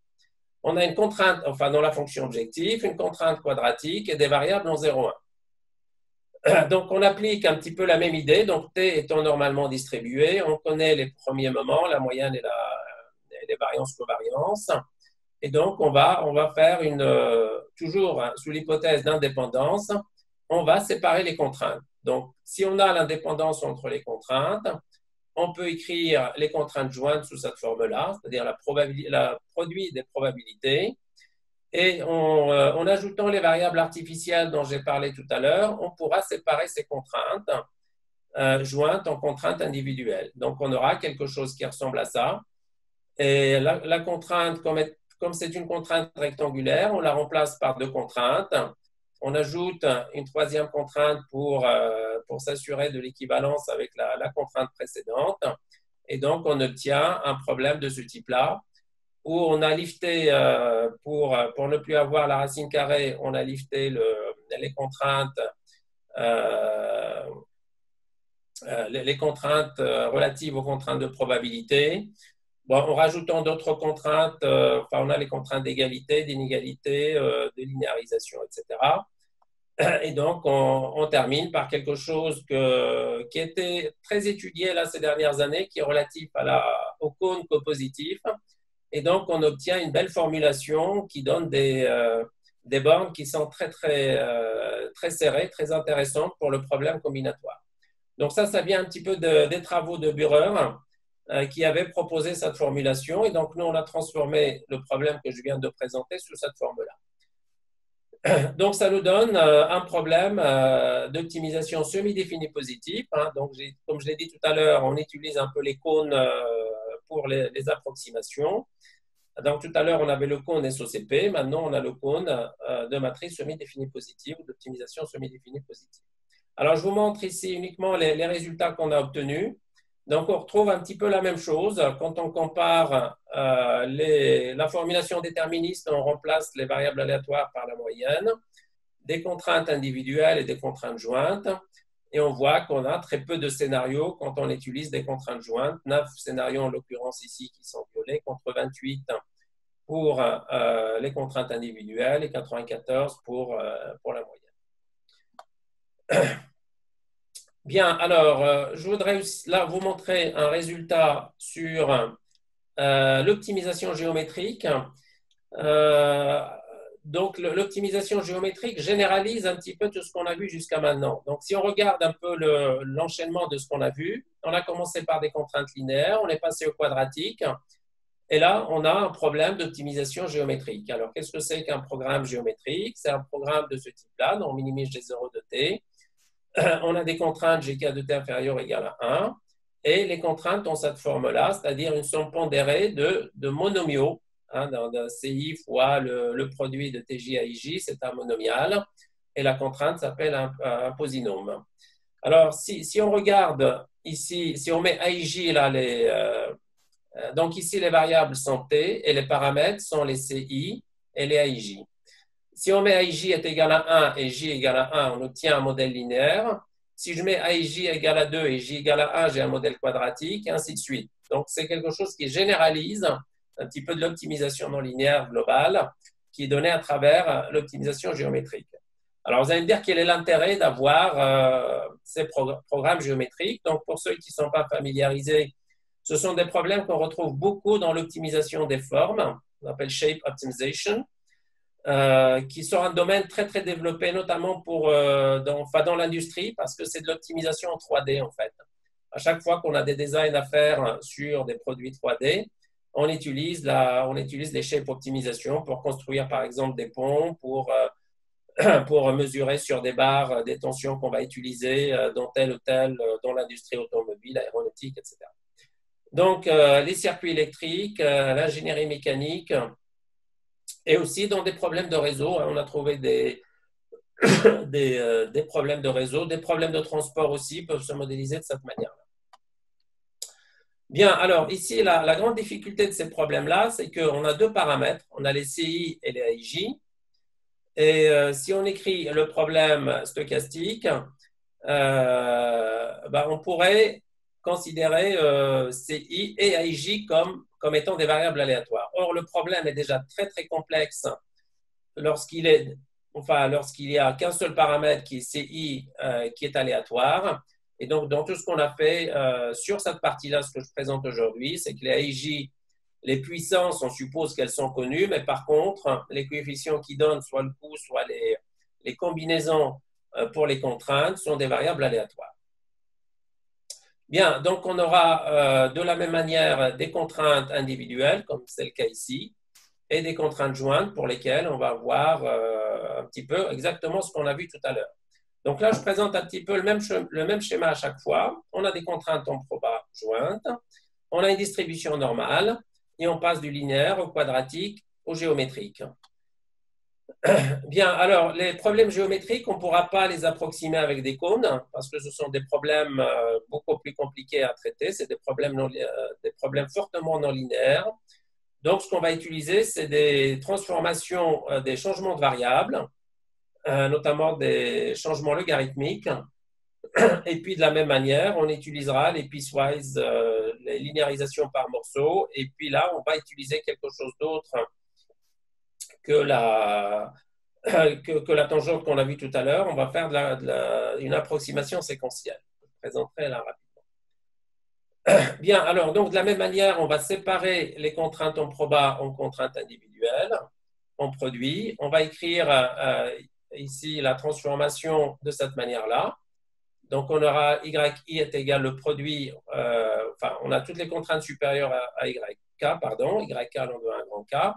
on a une contrainte, enfin dans la fonction objectif, une contrainte quadratique et des variables en 0,1. Donc on applique un petit peu la même idée, donc T étant normalement distribué, on connaît les premiers moments, la moyenne et les variances-covariances, et donc on va faire toujours sous l'hypothèse d'indépendance, on va séparer les contraintes. Donc, si on a l'indépendance entre les contraintes, on peut écrire les contraintes jointes sous cette forme-là, c'est-à-dire la produit des probabilités. Et en ajoutant les variables artificielles dont j'ai parlé tout à l'heure, on pourra séparer ces contraintes jointes en contraintes individuelles. Donc, on aura quelque chose qui ressemble à ça. Et la contrainte, comme c'est une contrainte rectangulaire, on la remplace par deux contraintes. On ajoute une troisième contrainte pour s'assurer de l'équivalence avec la contrainte précédente. Et donc, on obtient un problème de ce type-là, où on a lifté, pour ne plus avoir la racine carrée, on a lifté les contraintes les contraintes relatives aux contraintes de probabilité. Bon, en rajoutant d'autres contraintes, on a les contraintes d'égalité, d'inégalité, de linéarisation, etc. Et donc, on termine par quelque chose qui a été très étudié là, ces dernières années, qui est relatif au cône copositif. Et donc, on obtient une belle formulation qui donne des bornes qui sont très serrées, très intéressantes pour le problème combinatoire. Donc ça vient un petit peu des travaux de Bührer qui avait proposé cette formulation. Et donc, nous, on a transformé le problème que je viens de présenter sous cette forme-là. Donc, ça nous donne un problème d'optimisation semi-définie positive. Donc, comme je l'ai dit tout à l'heure, on utilise un peu les cônes pour les approximations. Donc, tout à l'heure, on avait le cône SOCP. Maintenant, on a le cône de matrice semi-définie positive ou d'optimisation semi-définie positive. Alors, je vous montre ici uniquement les résultats qu'on a obtenus. Donc, on retrouve un petit peu la même chose. Quand on compare la formulation déterministe, on remplace les variables aléatoires par la moyenne, des contraintes individuelles et des contraintes jointes. Et on voit qu'on a très peu de scénarios quand on utilise des contraintes jointes. 9 scénarios en l'occurrence ici qui sont violés contre 28 pour les contraintes individuelles et 94 pour la moyenne. Bien, alors, je voudrais là vous montrer un résultat sur l'optimisation géométrique. Donc, l'optimisation géométrique généralise un petit peu tout ce qu'on a vu jusqu'à maintenant. Donc, si on regarde un peu l'enchaînement de ce qu'on a vu, on a commencé par des contraintes linéaires, on est passé au quadratique, et là, on a un problème d'optimisation géométrique. Alors, qu'est-ce que c'est qu'un programme géométrique? C'est un programme de ce type-là, dont on minimise G0 de t. On a des contraintes GK de t inférieur ou égal à 1, et les contraintes ont cette forme-là, c'est-à-dire une somme pondérée de monomiaux, dans CI fois le produit de TJ à IJ, c'est un monomial, et la contrainte s'appelle un posinome. Alors, si on regarde ici, si on met AIJ, là, donc ici les variables sont T, et les paramètres sont les CI et les AIJ. Si on met AIJ est égal à 1 et J égal à 1, on obtient un modèle linéaire. Si je mets AIJ égal à 2 et J égal à 1, j'ai un modèle quadratique, et ainsi de suite. Donc, c'est quelque chose qui généralise un petit peu de l'optimisation non linéaire globale qui est donnée à travers l'optimisation géométrique. Alors, vous allez me dire quel est l'intérêt d'avoir ces programmes géométriques. Donc, pour ceux qui ne sont pas familiarisés, ce sont des problèmes qu'on retrouve beaucoup dans l'optimisation des formes, on appelle shape optimization. Qui sont un domaine très développé, notamment dans l'industrie, parce que c'est de l'optimisation en 3D en fait. À chaque fois qu'on a des designs à faire sur des produits 3D, on utilise les shape optimisation pour construire par exemple des ponts, pour mesurer sur des barres des tensions qu'on va utiliser dans tel ou tel, dans l'industrie automobile, aéronautique, etc. Donc, les circuits électriques, l'ingénierie mécanique, et aussi dans des problèmes de réseau. On a trouvé des problèmes de réseau, des problèmes de transport aussi peuvent se modéliser de cette manière-là. Bien, alors ici, la grande difficulté de ces problèmes-là, c'est qu'on a deux paramètres. On a les CI et les AIJ. Et si on écrit le problème stochastique, on pourrait considérer CI et AIJ comme étant des variables aléatoires. Or, le problème est déjà très complexe lorsqu'il y a qu'un seul paramètre qui est CI qui est aléatoire. Et donc, dans tout ce qu'on a fait sur cette partie-là, ce que je présente aujourd'hui, c'est que les AIJ, les puissances, on suppose qu'elles sont connues, mais par contre, les coefficients qui donnent soit le coût, soit les combinaisons pour les contraintes sont des variables aléatoires. Bien, donc on aura de la même manière des contraintes individuelles, comme c'est le cas ici, et des contraintes jointes pour lesquelles on va voir un petit peu exactement ce qu'on a vu tout à l'heure. Donc là, je présente un petit peu le même schéma à chaque fois. On a des contraintes en proba jointes, on a une distribution normale, et on passe du linéaire au quadratique au géométrique. Bien, alors, les problèmes géométriques, on ne pourra pas les approximer avec des cônes parce que ce sont des problèmes beaucoup plus compliqués à traiter. C'est des problèmes fortement non linéaires. Donc, ce qu'on va utiliser, c'est des transformations, des changements de variables, notamment des changements logarithmiques Et puis, de la même manière, on utilisera les piecewise, les linéarisations par morceaux. Et puis là, on va utiliser quelque chose d'autre que la tangente qu'on a vue tout à l'heure. On va faire une approximation séquentielle. Je vous présenterai là rapidement. Bien, alors, donc, de la même manière, on va séparer les contraintes en proba en contraintes individuelles, en produit. On va écrire ici la transformation de cette manière-là. Donc, on aura YI est égal le produit, enfin, on a toutes les contraintes supérieures à YK, pardon, YK l'on doit un grand K,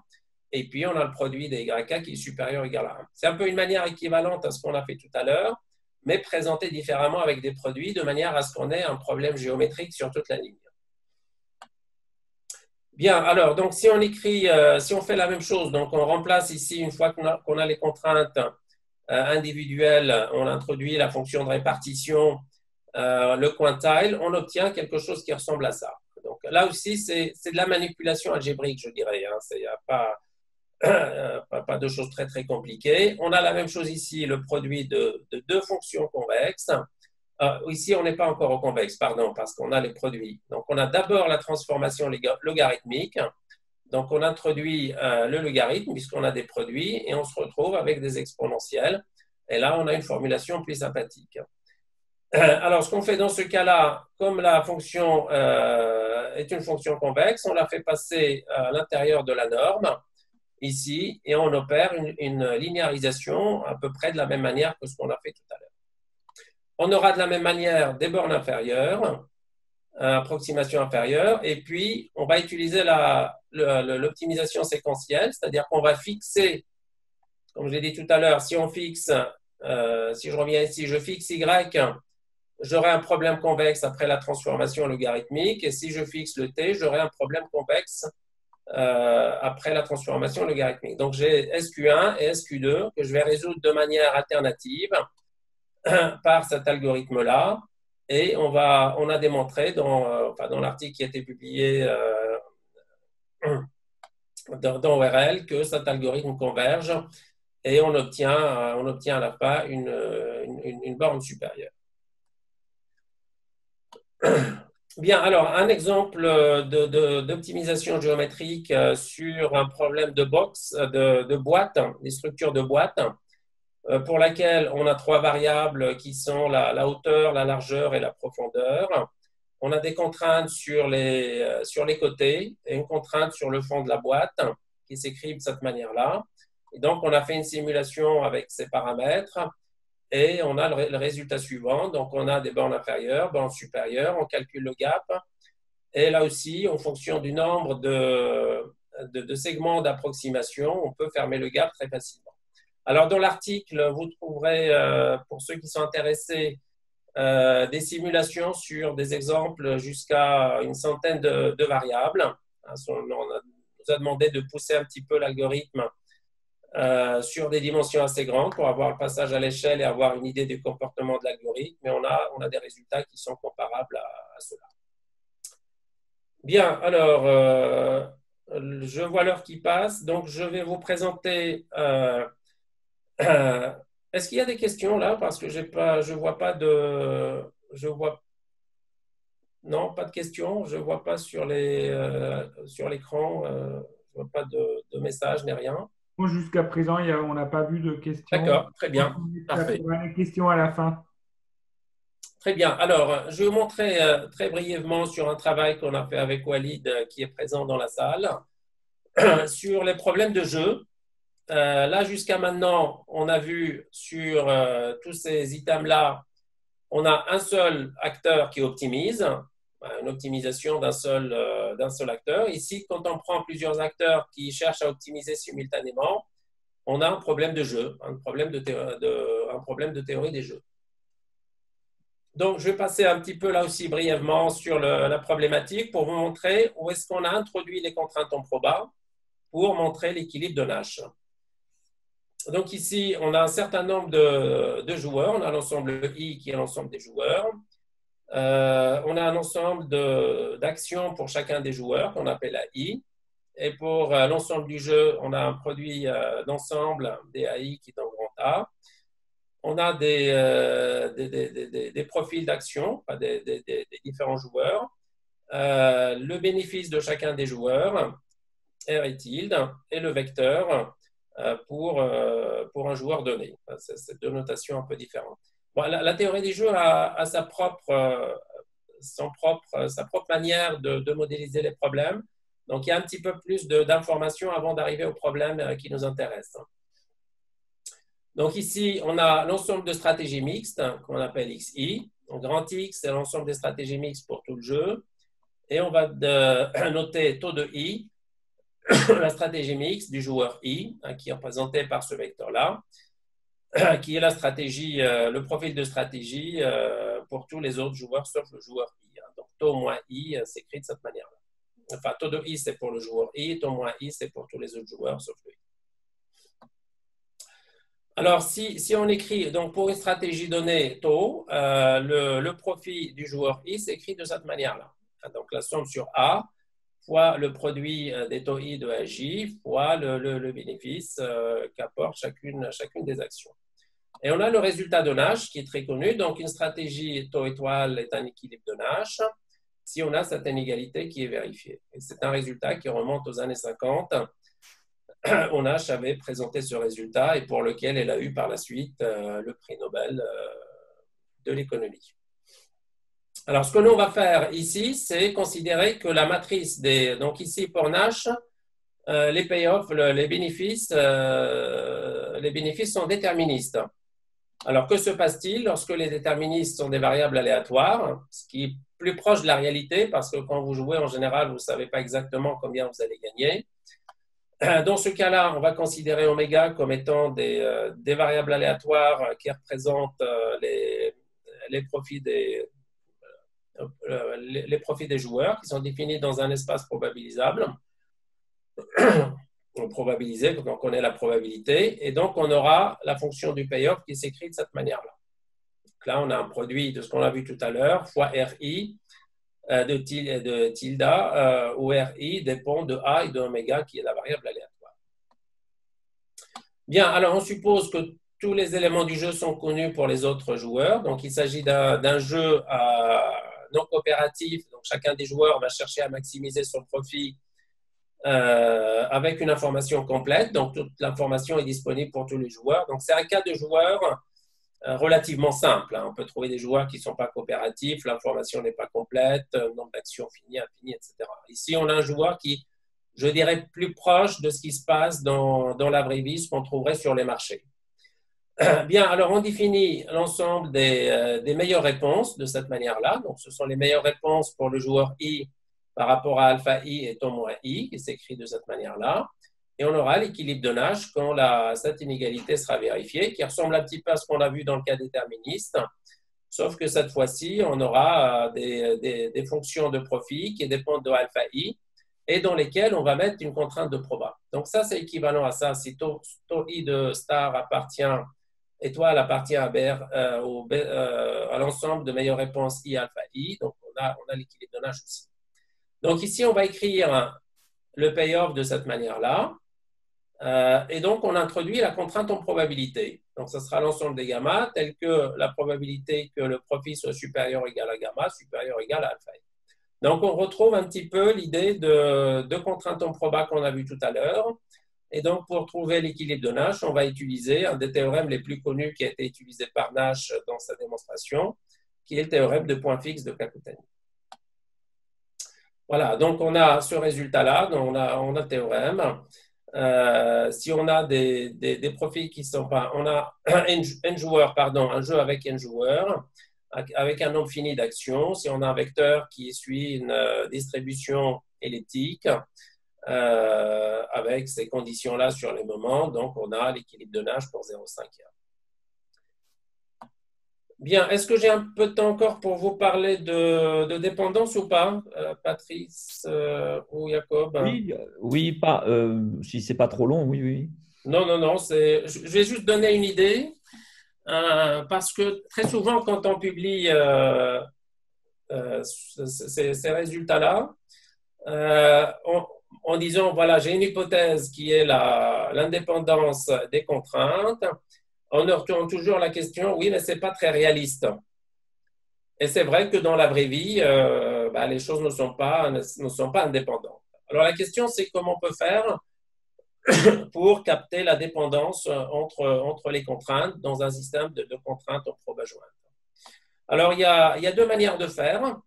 et puis on a le produit des YK qui est supérieur ou égal à 1. C'est un peu une manière équivalente à ce qu'on a fait tout à l'heure, mais présenté différemment avec des produits, de manière à ce qu'on ait un problème géométrique sur toute la ligne. Bien, alors, donc si on écrit, si on fait la même chose, donc on remplace ici, une fois qu'on a les contraintes individuelles, on introduit la fonction de répartition, le quantile, on obtient quelque chose qui ressemble à ça. Donc là aussi, c'est de la manipulation algébrique, je dirais. Il n'y a pas de choses très, très compliquées. On a la même chose ici, le produit de deux fonctions convexes. Ici, on n'est pas encore au convexe, pardon, parce qu'on a les produits. Donc, on a d'abord la transformation logarithmique. Donc, on introduit le logarithme puisqu'on a des produits et on se retrouve avec des exponentielles. Et là, on a une formulation plus sympathique. Alors, ce qu'on fait dans ce cas-là, comme la fonction est une fonction convexe, on la fait passer à l'intérieur de la norme, ici, et on opère une linéarisation à peu près de la même manière que ce qu'on a fait tout à l'heure. On aura de la même manière des bornes inférieures, approximation inférieure, et puis on va utiliser l'optimisation séquentielle, c'est-à-dire qu'on va fixer, comme je l'ai dit tout à l'heure, si on fixe, si je reviens ici, je fixe Y, j'aurai un problème convexe après la transformation logarithmique, et si je fixe le T, j'aurai un problème convexe après la transformation logarithmique. Donc j'ai SQ1 et SQ2 que je vais résoudre de manière alternative par cet algorithme-là. Et on a démontré dans l'article qui a été publié dans ORL que cet algorithme converge et on obtient à la fin une borne supérieure. Bien, alors un exemple d'optimisation géométrique sur un problème de boîte, des structures de boîte, pour laquelle on a trois variables qui sont la hauteur, la largeur et la profondeur. On a des contraintes sur les côtés et une contrainte sur le fond de la boîte qui s'écrivent de cette manière-là. Et donc, on a fait une simulation avec ces paramètres et on a le résultat suivant. Donc, on a des bornes inférieures, bornes supérieures, on calcule le gap. Et là aussi, en fonction du nombre de segments d'approximation, on peut fermer le gap très facilement. Alors, dans l'article, vous trouverez, pour ceux qui sont intéressés, des simulations sur des exemples jusqu'à une centaine de variables. On nous a demandé de pousser un petit peu l'algorithme sur des dimensions assez grandes pour avoir le passage à l'échelle et avoir une idée du comportement de l'algorithme. Mais on a des résultats qui sont comparables à cela. Bien, alors, je vois l'heure qui passe, donc je vais vous présenter... est-ce qu'il y a des questions là? Parce que je vois pas de... Non, pas de questions. Je ne vois pas sur l'écran. Je ne vois pas de message ni rien. Jusqu'à présent, on n'a pas vu de questions. D'accord, très bien. Parfait. On a des questions à la fin. Très bien. Alors, je vais vous montrer très brièvement sur un travail qu'on a fait avec Walid qui est présent dans la salle sur les problèmes de jeu. Là, jusqu'à maintenant, on a vu sur tous ces items-là, on a un seul acteur qui optimise, une optimisation d'un seul acteur. Ici, quand on prend plusieurs acteurs qui cherchent à optimiser simultanément, on a un problème de jeu, un problème de théorie des jeux. Donc, je vais passer un petit peu là aussi brièvement sur la problématique pour vous montrer où est-ce qu'on a introduit les contraintes en proba pour montrer l'équilibre de Nash. Donc ici, on a un certain nombre de joueurs. On a l'ensemble I qui est l'ensemble des joueurs. On a un ensemble d'actions pour chacun des joueurs qu'on appelle la I. Et pour l'ensemble du jeu, on a un produit d'ensemble des AI qui est en grand A. on a des profils d'action, des différents joueurs, le bénéfice de chacun des joueurs, R et tilde, et le vecteur pour un joueur donné. C'est deux notations un peu différentes. Bon, la théorie des jeux a sa propre manière de modéliser les problèmes. Donc, il y a un petit peu plus d'informations avant d'arriver au problème qui nous intéresse. Donc, ici, on a l'ensemble de stratégies mixtes qu'on appelle XI. Donc, grand X, c'est l'ensemble des stratégies mixtes pour tout le jeu. Et on va noter taux de I, la stratégie mixte du joueur I, qui est représentée par ce vecteur-là, qui est la stratégie, le profil de stratégie pour tous les autres joueurs sauf le joueur I. Donc, taux moins I s'écrit de cette manière-là. Enfin, taux de I, c'est pour le joueur I, taux moins I, c'est pour tous les autres joueurs sauf lui. Alors, si on écrit, donc pour une stratégie donnée taux, le profit du joueur I s'écrit de cette manière-là. Donc, la somme sur A fois le produit des taux I de AJ fois le bénéfice qu'apporte chacune des actions. Et on a le résultat de Nash qui est très connu. Donc, une stratégie taux étoile est un équilibre de Nash si on a cette inégalité qui est vérifiée. Et c'est un résultat qui remonte aux années 50. où Nash avait présenté ce résultat et pour lequel elle a eu par la suite le prix Nobel de l'économie. Alors, ce que l'on va faire ici, c'est considérer que la matrice donc ici pour Nash, les payoffs, les bénéfices sont déterministes. Alors, que se passe-t-il lorsque les déterministes sont des variables aléatoires, ce qui est plus proche de la réalité parce que quand vous jouez, en général, vous ne savez pas exactement combien vous allez gagner. Dans ce cas-là, on va considérer oméga comme étant des variables aléatoires qui représentent les profits des joueurs qui sont définis dans un espace probabilisable. Probabilisé, donc on connaît la probabilité. Et donc, on aura la fonction du payoff qui s'écrit de cette manière-là. Donc là, on a un produit de ce qu'on a vu tout à l'heure, fois RI de tilde, où RI dépend de A et de oméga, qui est la variable aléatoire. Bien, alors on suppose que tous les éléments du jeu sont connus pour les autres joueurs. Donc, il s'agit d'un jeu non coopératif. Donc, chacun des joueurs va chercher à maximiser son profit avec une information complète. Donc, toute l'information est disponible pour tous les joueurs. Donc, c'est un cas de joueur relativement simple. On peut trouver des joueurs qui ne sont pas coopératifs, l'information n'est pas complète, nombre d'actions fini, infini, etc. Ici, on a un joueur qui, je dirais, plus proche de ce qui se passe dans la vraie vie, ce qu'on trouverait sur les marchés. Bien, alors on définit l'ensemble des meilleures réponses de cette manière-là. Donc, ce sont les meilleures réponses pour le joueur I par rapport à alpha I et tau moins I, qui s'écrit de cette manière-là. Et on aura l'équilibre de Nash quand cette inégalité sera vérifiée, qui ressemble un petit peu à ce qu'on a vu dans le cas déterministe, sauf que cette fois-ci, on aura des fonctions de profit qui dépendent de alpha I et dans lesquelles on va mettre une contrainte de proba. Donc ça, c'est équivalent à ça. Si tau I de star étoile appartient à l'ensemble de meilleures réponses I alpha I, donc on a l'équilibre de Nash aussi. Donc ici, on va écrire le payoff de cette manière-là. Et donc, on introduit la contrainte en probabilité. Donc, ce sera l'ensemble des gamma, tel que la probabilité que le profit soit supérieur ou égal à gamma, supérieur ou égal à alpha. Donc, on retrouve un petit peu l'idée de contrainte en proba qu'on a vu tout à l'heure. Et donc, pour trouver l'équilibre de Nash, on va utiliser un des théorèmes les plus connus qui a été utilisé par Nash dans sa démonstration, qui est le théorème de point fixe de Kakutani. Voilà, donc on a ce résultat-là, on a le théorème. Si on a des profils qui ne sont pas... On a un jeu avec n joueurs, avec un nombre fini d'actions. Si on a un vecteur qui suit une distribution elliptique, avec ces conditions-là sur les moments, donc on a l'équilibre de Nash pour 0,5. Bien, est-ce que j'ai un peu de temps encore pour vous parler de dépendance ou pas, Patrice ou Jacob? Oui, pas, si ce n'est pas trop long, oui. Non, je vais juste donner une idée, parce que très souvent, quand on publie ces résultats-là, en disant, voilà, j'ai une hypothèse qui est l'indépendance des contraintes, on retourne toujours à la question, oui, mais ce n'est pas très réaliste. Et c'est vrai que dans la vraie vie, les choses ne sont pas indépendantes. Alors la question, c'est comment on peut faire pour capter la dépendance entre les contraintes dans un système de contraintes en probe adjointe. Alors il y a deux manières de faire.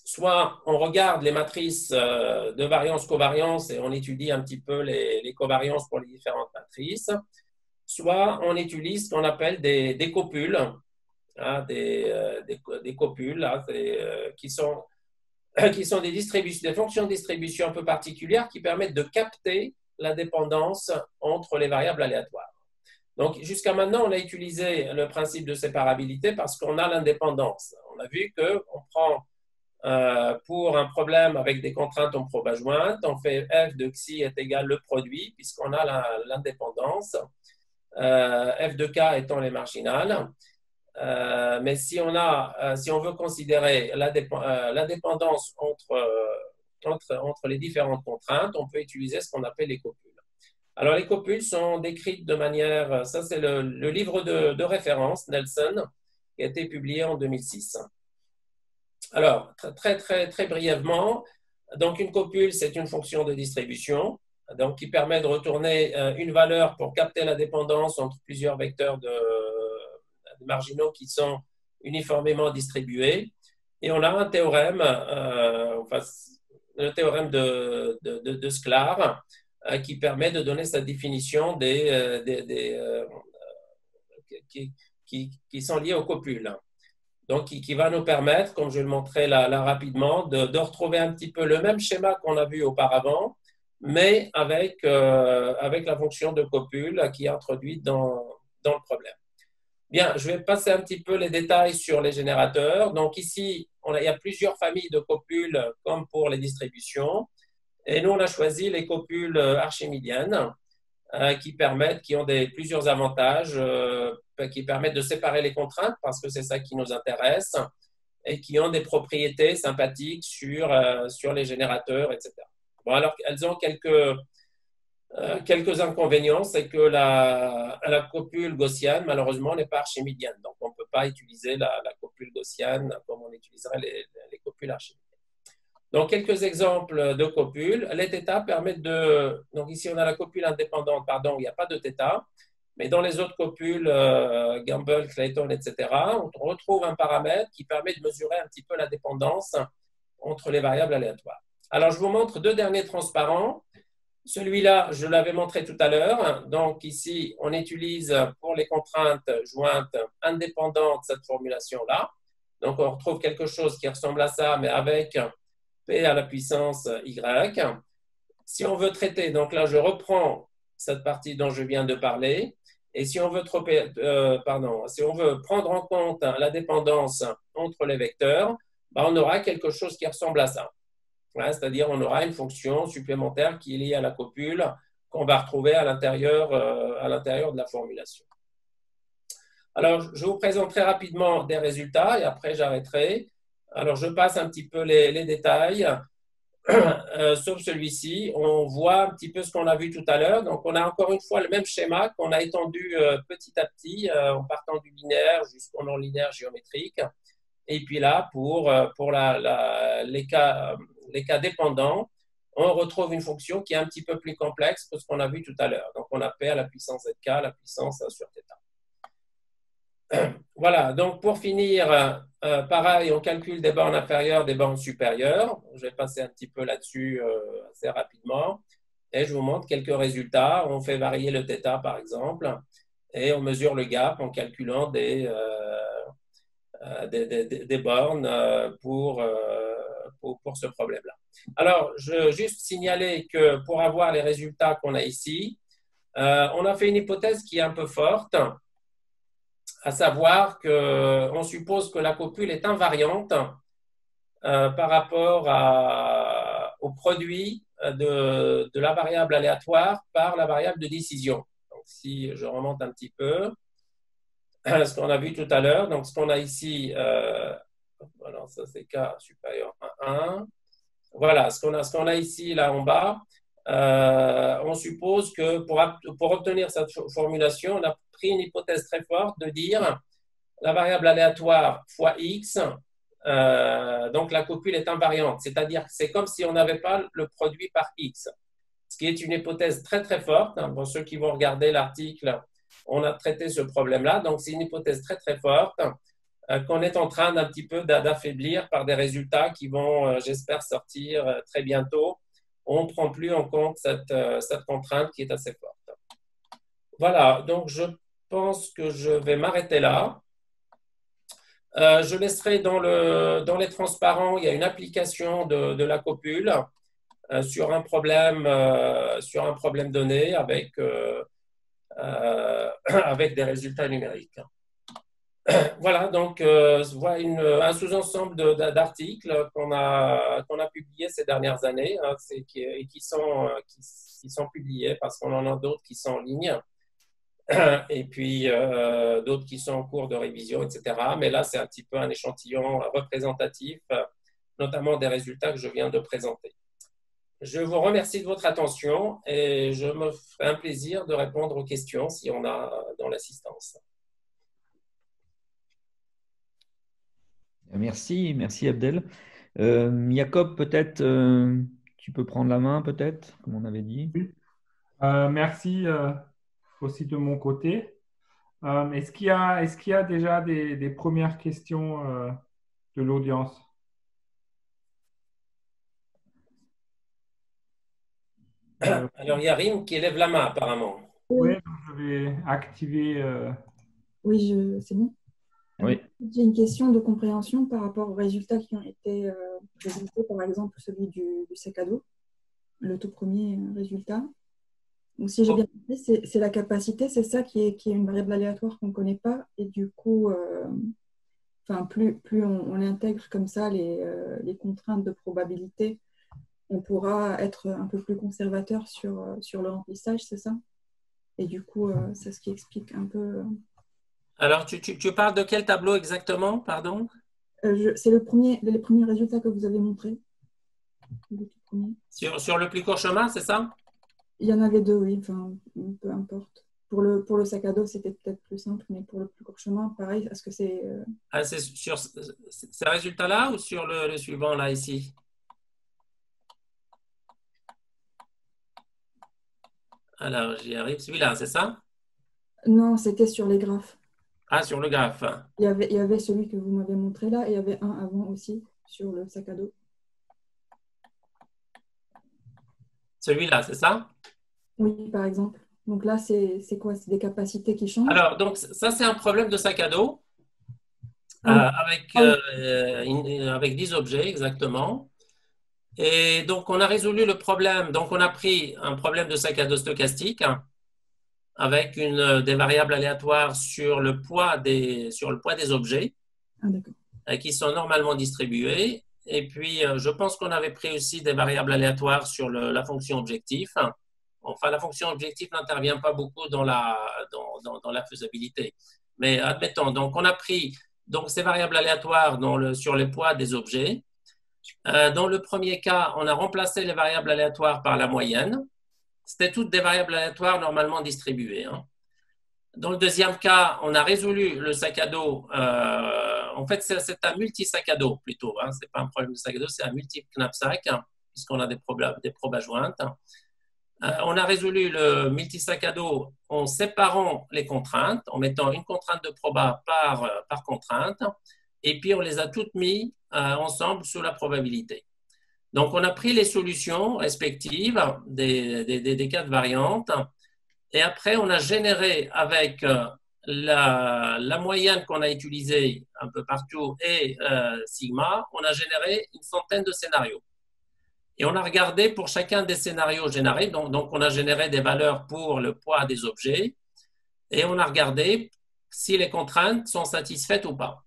Soit on regarde les matrices de variance-covariance et on étudie un petit peu les covariances pour les différentes matrices. Soit on utilise ce qu'on appelle des copules, hein, des copules hein, qui sont des fonctions de distribution un peu particulières qui permettent de capter la dépendance entre les variables aléatoires. Donc, jusqu'à maintenant, on a utilisé le principe de séparabilité parce qu'on a l'indépendance. On a vu qu'on prend pour un problème avec des contraintes en probe adjointe, on fait f de xi est égal le produit puisqu'on a l'indépendance, f de k étant les marginales. Mais si on veut considérer la dépendance entre les différentes contraintes, on peut utiliser ce qu'on appelle les copules. Alors, les copules sont décrites de manière… Ça, c'est le livre de référence, Nelson, qui a été publié en 2006. Alors, très brièvement, donc une copule, c'est une fonction de distribution donc, qui permet de retourner une valeur pour capter la dépendance entre plusieurs vecteurs de marginaux qui sont uniformément distribués. Et on a un théorème, le théorème de Sklar, qui permet de donner sa définition qui sont liés aux copules. Donc, qui va nous permettre, comme je vais le montrer là rapidement, de retrouver un petit peu le même schéma qu'on a vu auparavant, mais avec la fonction de copule qui est introduite dans le problème. Bien, je vais passer un petit peu les détails sur les générateurs. Donc ici, il y a plusieurs familles de copules comme pour les distributions. Et nous, on a choisi les copules archimédiennes qui ont plusieurs avantages, qui permettent de séparer les contraintes parce que c'est ça qui nous intéresse et qui ont des propriétés sympathiques sur les générateurs, etc. Bon, alors, elles ont quelques inconvénients, c'est que la copule gaussienne, malheureusement, n'est pas archimédienne. Donc, on ne peut pas utiliser la copule gaussienne comme on utiliserait les copules archimédiennes. Donc, quelques exemples de copules. Les θ permettent de… Donc, ici, on a la copule indépendante, pardon, il n'y a pas de θ. Mais dans les autres copules, Gamble, Clayton, etc., on retrouve un paramètre qui permet de mesurer un petit peu la dépendance entre les variables aléatoires. Alors, je vous montre deux derniers transparents. Celui-là, je l'avais montré tout à l'heure. Donc, ici, on utilise pour les contraintes jointes indépendantes cette formulation-là. Donc, on retrouve quelque chose qui ressemble à ça, mais avec P à la puissance Y. Si on veut traiter, donc là, je reprends cette partie dont je viens de parler. Et si on veut prendre en compte la dépendance entre les vecteurs, on aura quelque chose qui ressemble à ça. C'est-à-dire on aura une fonction supplémentaire qui est liée à la copule qu'on va retrouver à l'intérieur de la formulation. Alors, je vous présenterai rapidement des résultats et après j'arrêterai. Alors, je passe un petit peu les détails. Sauf celui-ci, on voit un petit peu ce qu'on a vu tout à l'heure. Donc, on a encore une fois le même schéma qu'on a étendu petit à petit en partant du linéaire jusqu'au non-linéaire géométrique. Et puis là, pour les cas dépendants, on retrouve une fonction qui est un petit peu plus complexe que ce qu'on a vu tout à l'heure. Donc, on a P à la puissance zk, la puissance sur θ. Voilà, donc pour finir, pareil, on calcule des bornes inférieures, des bornes supérieures. Je vais passer un petit peu là-dessus assez rapidement. Et je vous montre quelques résultats. On fait varier le θ, par exemple, et on mesure le gap en calculant des bornes pour ce problème-là. Alors, je veux juste signaler que pour avoir les résultats qu'on a ici, on a fait une hypothèse qui est un peu forte, à savoir qu'on suppose que la copule est invariante par rapport au produit de la variable aléatoire par la variable de décision. Donc, si je remonte un petit peu, ce qu'on a vu tout à l'heure, donc ce qu'on a ici, voilà, ça c'est K supérieur à 1. Voilà, ce qu'on a ici, là en bas, on suppose que pour obtenir cette formulation, on a pris une hypothèse très forte de dire la variable aléatoire fois x, donc la copule est invariante, c'est-à-dire que c'est comme si on n'avait pas le produit par x, ce qui est une hypothèse très très forte. Pour ceux qui vont regarder l'article, on a traité ce problème-là, donc c'est une hypothèse très très forte qu'on est en train d'un petit peu d'affaiblir par des résultats qui vont, j'espère, sortir très bientôt. On ne prend plus en compte cette contrainte qui est assez forte. Voilà, donc je pense que je vais m'arrêter là. Je laisserai dans les transparents, il y a une application de la copule sur un problème donné avec des résultats numériques. Voilà, donc voilà un sous-ensemble d'articles qu'on a publiés ces dernières années et qui sont publiés parce qu'on en a d'autres qui sont en ligne et puis d'autres qui sont en cours de révision, etc. Mais là, c'est un petit peu un échantillon représentatif, notamment des résultats que je viens de présenter. Je vous remercie de votre attention et je me ferai un plaisir de répondre aux questions si on a dans l'assistance. Merci Abdel. Jacob, peut-être, tu peux prendre la main, peut-être, comme on avait dit. Oui. Merci aussi de mon côté. Est-ce qu'il y a déjà des premières questions de l'audience? Alors, il y a Rim qui lève la main, apparemment. Oui, donc je vais activer. Oui, c'est bon. Oui. J'ai une question de compréhension par rapport aux résultats qui ont été présentés, par exemple celui du sac à dos, le tout premier résultat. Donc, si j'ai bien compris, c'est la capacité, c'est ça qui est une variable aléatoire qu'on ne connaît pas. Et du coup, plus on intègre comme ça les contraintes de probabilité, on pourra être un peu plus conservateur sur le remplissage, c'est ça? Et du coup, c'est ce qui explique un peu… Alors, tu parles de quel tableau exactement, pardon? C'est les premiers résultats que vous avez montrés. Sur le plus court chemin, c'est ça? Il y en avait deux, oui, enfin, peu importe. Pour le sac à dos, c'était peut-être plus simple, mais pour le plus court chemin, pareil, est-ce que c'est… C'est sur ces résultats-là ou sur le suivant, là, ici? Alors, j'y arrive. Celui-là, c'est ça? Non, c'était sur les graphes. Ah, sur le graphe. Il y avait celui que vous m'avez montré là, et il y avait un avant aussi, sur le sac à dos. Celui-là, c'est ça? Oui, par exemple. Donc là, c'est quoi? C'est des capacités qui changent? Alors, donc, ça, c'est un problème de sac à dos avec 10 objets, exactement. Et donc, on a résolu le problème. Donc, on a pris un problème de sac à dos stochastique avec des variables aléatoires sur le poids des objets qui sont normalement distribués. Et puis, je pense qu'on avait pris aussi des variables aléatoires sur la fonction objectif. Enfin, la fonction objectif n'intervient pas beaucoup dans la faisabilité. Mais admettons, donc on a pris ces variables aléatoires sur les poids des objets. Dans le premier cas, on a remplacé les variables aléatoires par la moyenne. C'était toutes des variables aléatoires normalement distribuées. Dans le deuxième cas, on a résolu le sac à dos. En fait, c'est un multi-sac à dos plutôt. Ce n'est pas un problème de sac à dos, c'est un multi-knapsack, puisqu'on a des probes adjointes. On a résolu le multi-sac à dos en séparant les contraintes, en mettant une contrainte de proba par contrainte, et puis on les a toutes mises ensemble sous la probabilité. Donc, on a pris les solutions respectives des quatre variantes, et après, on a généré avec la moyenne qu'on a utilisée un peu partout et sigma, on a généré une centaine de scénarios. Et on a regardé pour chacun des scénarios générés, donc on a généré des valeurs pour le poids des objets, et on a regardé si les contraintes sont satisfaites ou pas.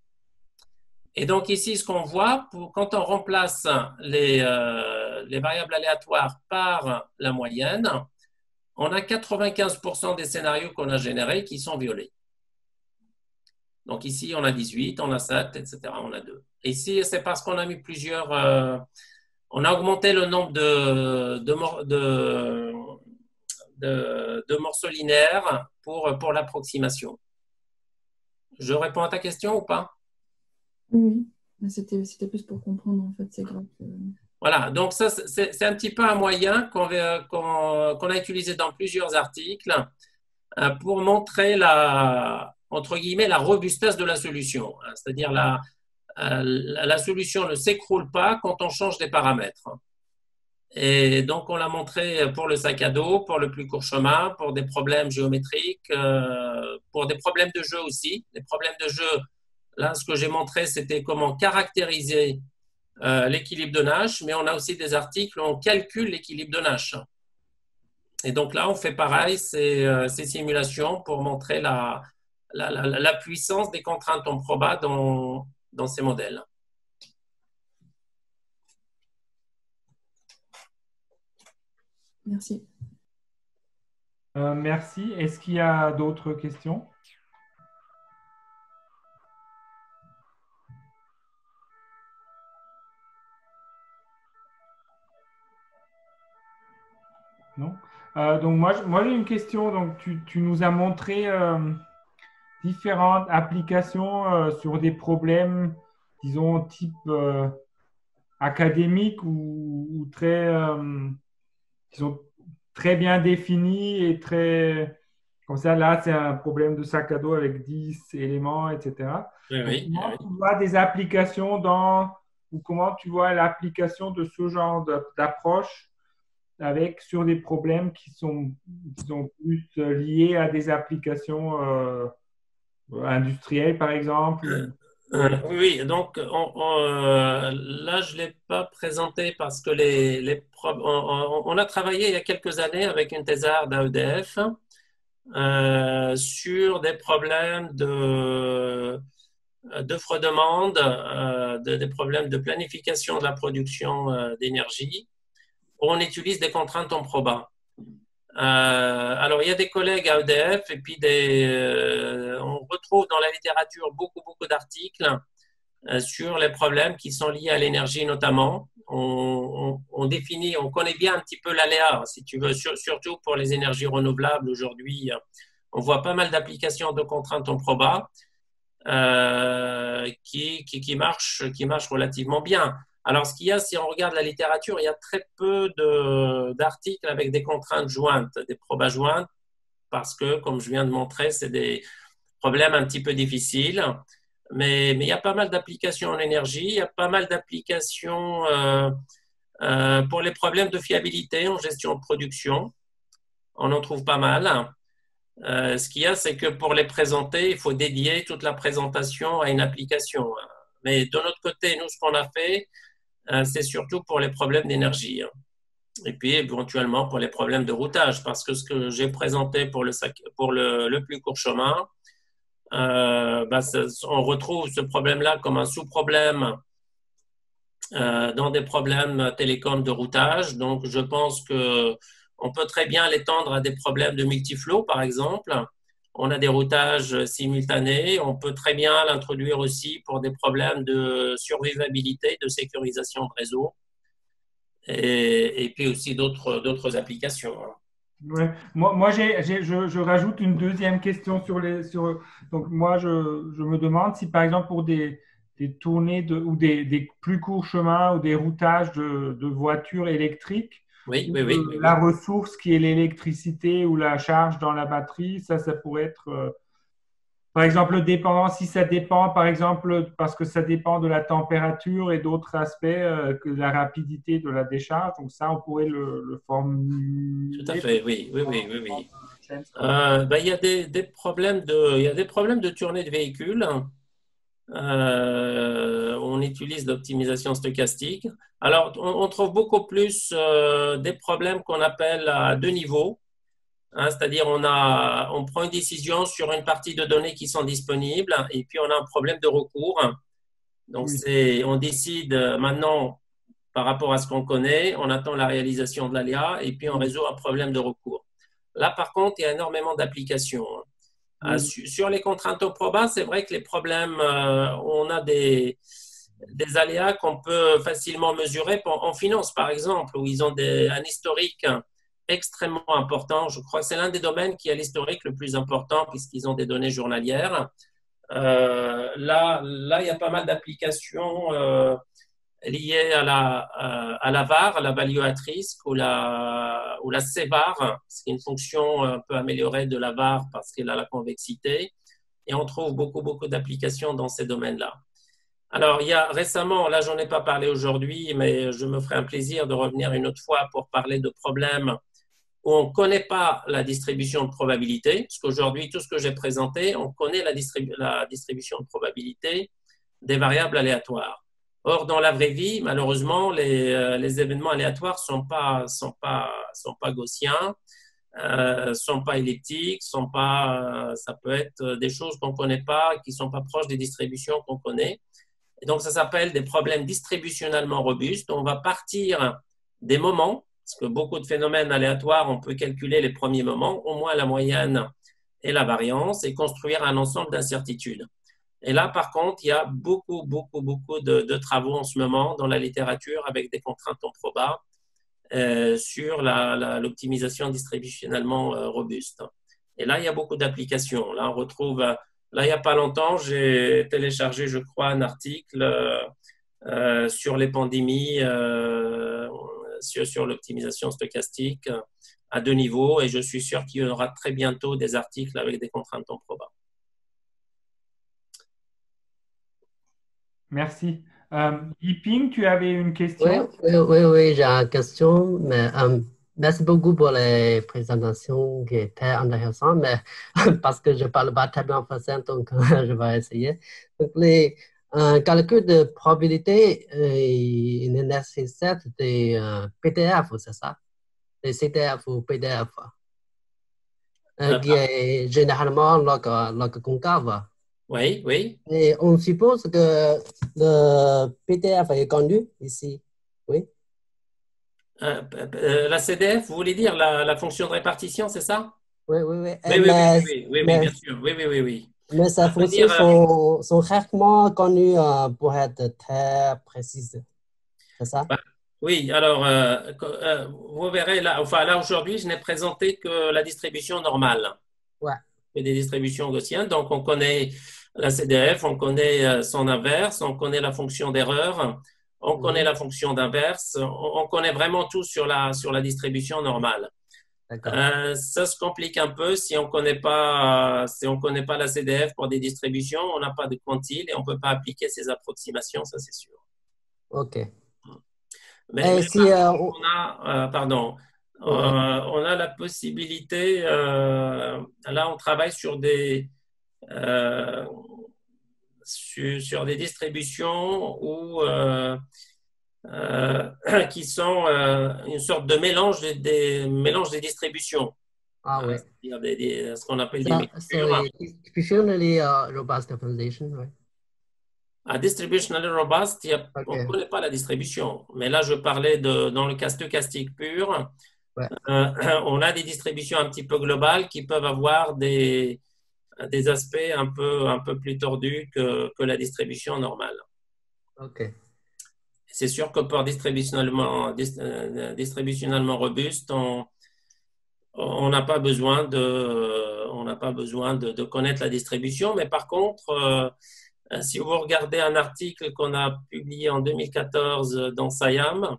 Et donc ici, ce qu'on voit, quand on remplace les variables aléatoires par la moyenne, on a 95% des scénarios qu'on a générés qui sont violés. Donc ici, on a 18, on a 7, etc. On a 2. Et ici, c'est parce qu'on a mis plusieurs On a augmenté le nombre de morceaux linéaires pour l'approximation. Je réponds à ta question ou pas? Oui, oui. C'était plus pour comprendre, en fait, c'est grave. Voilà, donc ça, c'est un petit peu un moyen qu'on a utilisé dans plusieurs articles pour montrer entre guillemets, la robustesse de la solution. C'est-à-dire la solution ne s'écroule pas quand on change des paramètres. Et donc, on l'a montré pour le sac à dos, pour le plus court chemin, pour des problèmes géométriques, pour des problèmes de jeu aussi. Les problèmes de jeu, là, ce que j'ai montré, c'était comment caractériser l'équilibre de Nash, mais on a aussi des articles où on calcule l'équilibre de Nash. Et donc là, on fait pareil, ces simulations pour montrer la puissance des contraintes en proba dans ces modèles. Merci. Merci. Est-ce qu'il y a d'autres questions? Non? Donc moi j'ai une question. Donc tu nous as montré différentes applications sur des problèmes, disons, type académique ou très, disons, très bien définis et très… Comme ça, là, c'est un problème de sac à dos avec 10 éléments, etc. Oui, Comment tu vois des applications ou comment tu vois l'application de ce genre d'approche sur des problèmes qui sont plus liés à des applications industrielles, par exemple? Oui, donc là, je ne l'ai pas présenté parce que on a travaillé il y a quelques années avec une thésarde à EDF sur des problèmes d'offre-demande, des problèmes de planification de la production d'énergie, où on utilise des contraintes en proba. Alors, il y a des collègues à EDF et puis on retrouve dans la littérature beaucoup d'articles sur les problèmes qui sont liés à l'énergie notamment. On connaît bien un petit peu l'aléa, si tu veux, surtout pour les énergies renouvelables aujourd'hui. On voit pas mal d'applications de contraintes en proba qui marchent relativement bien. Alors, ce qu'il y a, si on regarde la littérature, il y a très peu d'articles avec des contraintes jointes, des probas jointes, parce que, comme je viens de montrer, c'est des problèmes un petit peu difficiles. Mais il y a pas mal d'applications en énergie, il y a pas mal d'applications pour les problèmes de fiabilité en gestion de production. On en trouve pas mal. Ce qu'il y a, c'est que pour les présenter, il faut dédier toute la présentation à une application. Mais de notre côté, nous, ce qu'on a fait, c'est surtout pour les problèmes d'énergie. Et puis, éventuellement, pour les problèmes de routage, parce que ce que j'ai présenté pour le plus court chemin, on retrouve ce problème-là comme un sous-problème dans des problèmes télécoms de routage. Donc, je pense qu'on peut très bien l'étendre à des problèmes de multiflow, par exemple. On a des routages simultanés. On peut très bien l'introduire aussi pour des problèmes de survivabilité, de sécurisation de réseau. Et puis aussi d'autres applications. Ouais. Moi je rajoute une deuxième question donc moi je me demande si par exemple pour des tournées ou des plus courts chemins ou des routages de voitures électriques, Oui. la ressource qui est l'électricité ou la charge dans la batterie, ça pourrait être par exemple dépendant, si ça dépend par exemple parce que ça dépend de la température et d'autres aspects que la rapidité de la décharge, donc ça on pourrait le formuler. Tout à fait, oui. Il y a des problèmes de tournée de véhicules. On utilise l'optimisation stochastique. Alors, on trouve beaucoup plus des problèmes qu'on appelle à deux niveaux. C'est-à-dire, on prend une décision sur une partie de données qui sont disponibles et puis on a un problème de recours. Donc, on décide maintenant par rapport à ce qu'on connaît, on attend la réalisation de l'aléa et puis on résout un problème de recours. Là, par contre, il y a énormément d'applications. Sur les contraintes au proba, c'est vrai que les problèmes, on a des des aléas qu'on peut facilement mesurer en finance, par exemple, où ils ont un historique extrêmement important. Je crois que c'est l'un des domaines qui a l'historique le plus important puisqu'ils ont des données journalières. Là, il y a pas mal d'applications liées à la VAR, la value at risk, ou la CVAR, c'est une fonction un peu améliorée de la VAR parce qu'elle a la convexité. Et on trouve beaucoup d'applications dans ces domaines-là. Alors, il y a récemment, là, j'en ai pas parlé aujourd'hui, mais je me ferai un plaisir de revenir une autre fois pour parler de problèmes où on ne connaît pas la distribution de probabilité, parce qu'aujourd'hui, tout ce que j'ai présenté, on connaît la distribution de probabilité des variables aléatoires. Or, dans la vraie vie, malheureusement, les événements aléatoires sont pas gaussiens, sont pas elliptiques, ça peut être des choses qu'on ne connaît pas, qui ne sont pas proches des distributions qu'on connaît. Et donc, ça s'appelle des problèmes distributionnellement robustes. On va partir des moments, parce que beaucoup de phénomènes aléatoires, on peut calculer les premiers moments, au moins la moyenne et la variance, et construire un ensemble d'incertitudes. Et là, par contre, il y a beaucoup de travaux en ce moment dans la littérature avec des contraintes en proba sur l'optimisation distributionnellement robuste. Et là, il y a beaucoup d'applications. Là, on retrouve, là, il n'y a pas longtemps, j'ai téléchargé, je crois, un article sur les pandémies, sur l'optimisation stochastique à 2 niveaux, et je suis sûr qu'il y aura très bientôt des articles avec des contraintes en proba. Merci. Yiping, tu avais une question? Oui, j'ai une question, mais merci beaucoup pour les présentations qui étaient intéressantes, mais parce que je ne parle pas très bien français, donc je vais essayer. Donc, les calculs de probabilité, il nécessite des PDF, c'est ça? Des CDF ou PDF, qui est généralement log concave. Oui. Et on suppose que le PDF est connu ici, oui. La CDF, vous voulez dire la fonction de répartition, c'est ça? Oui. Oui, bien sûr. Oui. Mais ces fonctions sont rarement connues pour être très précises, c'est ça? Oui, alors, vous verrez, là aujourd'hui, je n'ai présenté que la distribution normale. Ouais. Et des distributions gaussiennes. Donc, on connaît la CDF, on connaît son inverse, on connaît la fonction d'erreur, on connaît la fonction d'inverse, on connaît vraiment tout sur la distribution normale. Ça se complique un peu si on ne connaît pas la CDF pour des distributions, on n'a pas de quantile et on ne peut pas appliquer ces approximations, ça c'est sûr. OK. Mais si on a la possibilité, là on travaille sur des distributions qui sont une sorte de mélange des distributions. Ah oui. C'est-à-dire ce qu'on appelle des mixtures. Distributionally robust optimization, right? Distributionally robust, on ne connaît pas la distribution. Mais là, je parlais dans le cas stochastique pur. Ouais. On a des distributions un petit peu globales qui peuvent avoir des aspects un peu plus tordus que la distribution normale. OK. C'est sûr que pour distributionnellement robuste, on n'a pas besoin de connaître la distribution. Mais par contre, si vous regardez un article qu'on a publié en 2014 dans SIAM,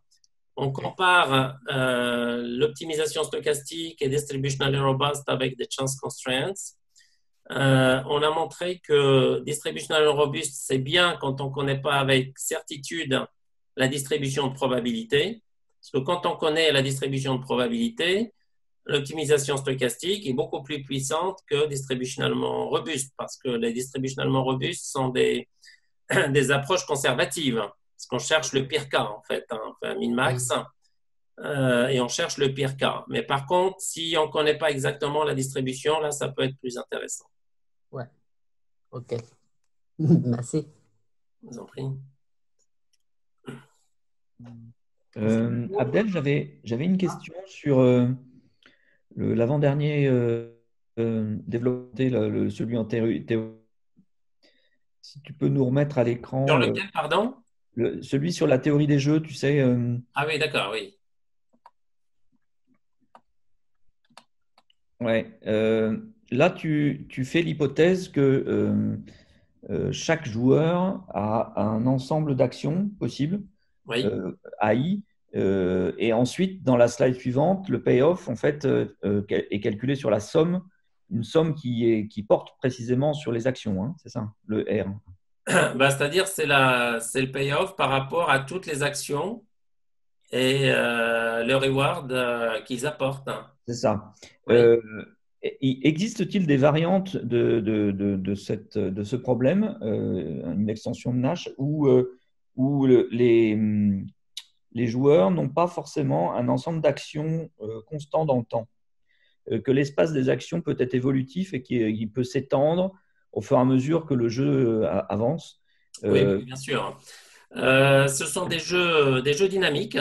on compare l'optimisation stochastique et distributionally robust avec des chance constraints. On a montré que distributionally robust, c'est bien quand on ne connaît pas avec certitude la distribution de probabilité. Parce que quand on connaît la distribution de probabilité, l'optimisation stochastique est beaucoup plus puissante que distributionnalement robuste, parce que les distributionnalement robustes sont des approches conservatives, parce qu'on cherche le pire cas, en fait, on fait un min-max, et on cherche le pire cas. Mais par contre, si on ne connaît pas exactement la distribution, là, ça peut être plus intéressant. Ouais. OK. Merci. Je vous en prie. Abdel, j'avais une question sur l'avant-dernier développé, celui en théorie. Si tu peux nous remettre à l'écran. Sur lequel, pardon? celui sur la théorie des jeux, tu sais. Ah oui, d'accord, oui. Ouais. Là, tu fais l'hypothèse que chaque joueur a un ensemble d'actions possibles, Oui. AI, et ensuite, dans la slide suivante, le payoff, en fait, est calculé sur la somme, une somme qui porte précisément sur les actions, hein, c'est ça, le R. Bah, c'est-à-dire, c'est le payoff par rapport à toutes les actions et le reward qu'ils apportent. C'est ça. Oui. Existe-t-il des variantes de ce problème, une extension de Nash, où les joueurs n'ont pas forcément un ensemble d'actions constant dans le temps, que l'espace des actions peut être évolutif et qu'il peut s'étendre au fur et à mesure que le jeu avance. Oui, oui, bien sûr. Ce sont des jeux dynamiques.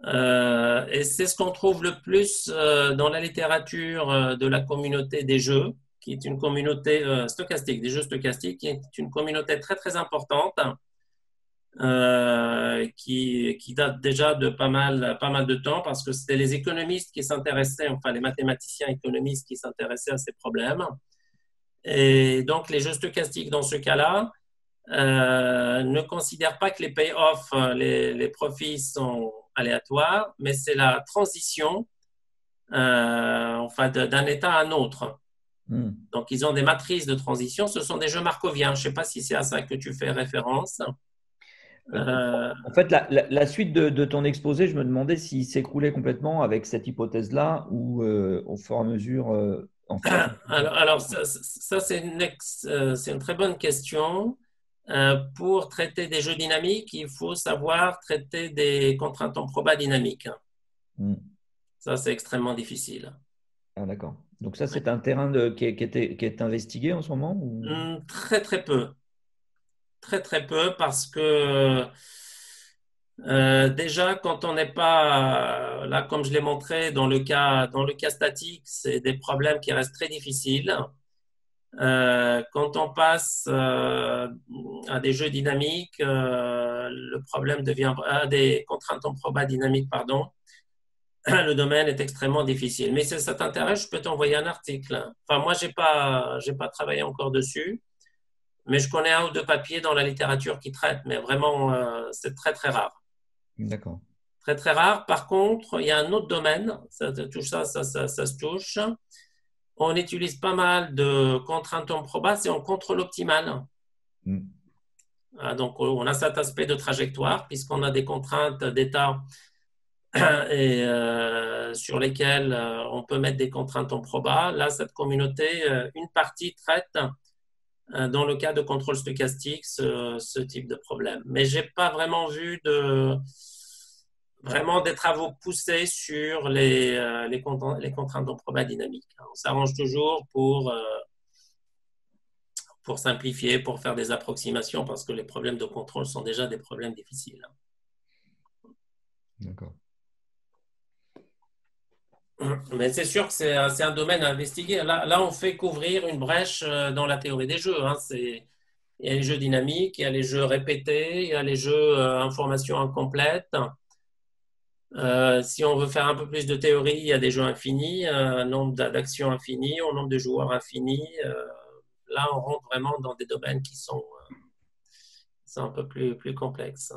Et c'est ce qu'on trouve le plus dans la littérature de la communauté des jeux, qui est une communauté stochastique, des jeux stochastiques, qui est une communauté très très importante, qui date déjà de pas mal de temps, parce que c'était les économistes qui s'intéressaient, enfin les mathématiciens économistes qui s'intéressaient à ces problèmes. Et donc les jeux stochastiques dans ce cas-là ne considèrent pas que les payoffs, les profits sont aléatoires, mais c'est la transition enfin, d'un état à un autre. Donc, ils ont des matrices de transition. Ce sont des jeux markoviens. Je ne sais pas si c'est à ça que tu fais référence. En fait, la suite de ton exposé, je me demandais s'il s'écroulait complètement avec cette hypothèse-là ou au fur et à mesure. Alors ça c'est une très bonne question. Pour traiter des jeux dynamiques, il faut savoir traiter des contraintes en proba dynamique. Ça, c'est extrêmement difficile. Ah, d'accord. Donc ça, c'est un terrain qui est investigué en ce moment ou... Très, très peu. Très, très peu parce que déjà, quand on n'est pas là, comme je l'ai montré dans le cas statique, c'est des problèmes qui restent très difficiles. Quand on passe à des jeux dynamiques, le problème devient à des contraintes en proba dynamique, pardon. Le domaine est extrêmement difficile. Mais si ça t'intéresse, je peux t'envoyer un article. Enfin, moi, j'ai pas travaillé encore dessus, mais je connais un ou deux papiers dans la littérature qui traitent. Mais vraiment, c'est très très rare. D'accord. Très très rare. Par contre, il y a un autre domaine. Ça se touche. On utilise pas mal de contraintes en proba, c'est en contrôle optimal. Donc, on a cet aspect de trajectoire, puisqu'on a des contraintes d'état et sur lesquelles on peut mettre des contraintes en proba. Là, cette communauté, une partie traite, dans le cas de contrôle stochastique, ce type de problème. Mais je n'ai pas vraiment vu vraiment des travaux poussés sur les contraintes en proba dynamique. On s'arrange toujours pour simplifier, pour faire des approximations, parce que les problèmes de contrôle sont déjà des problèmes difficiles. D'accord. Mais c'est sûr que c'est un domaine à investiguer. Là, on fait couvrir une brèche dans la théorie des jeux. Il y a les jeux dynamiques, il y a les jeux répétés, il y a les jeux information incomplète. Si on veut faire un peu plus de théorie, il y a des jeux infinis, un nombre d'actions infinies, un nombre de joueurs infinis. Là, on rentre vraiment dans des domaines qui sont un peu plus complexes.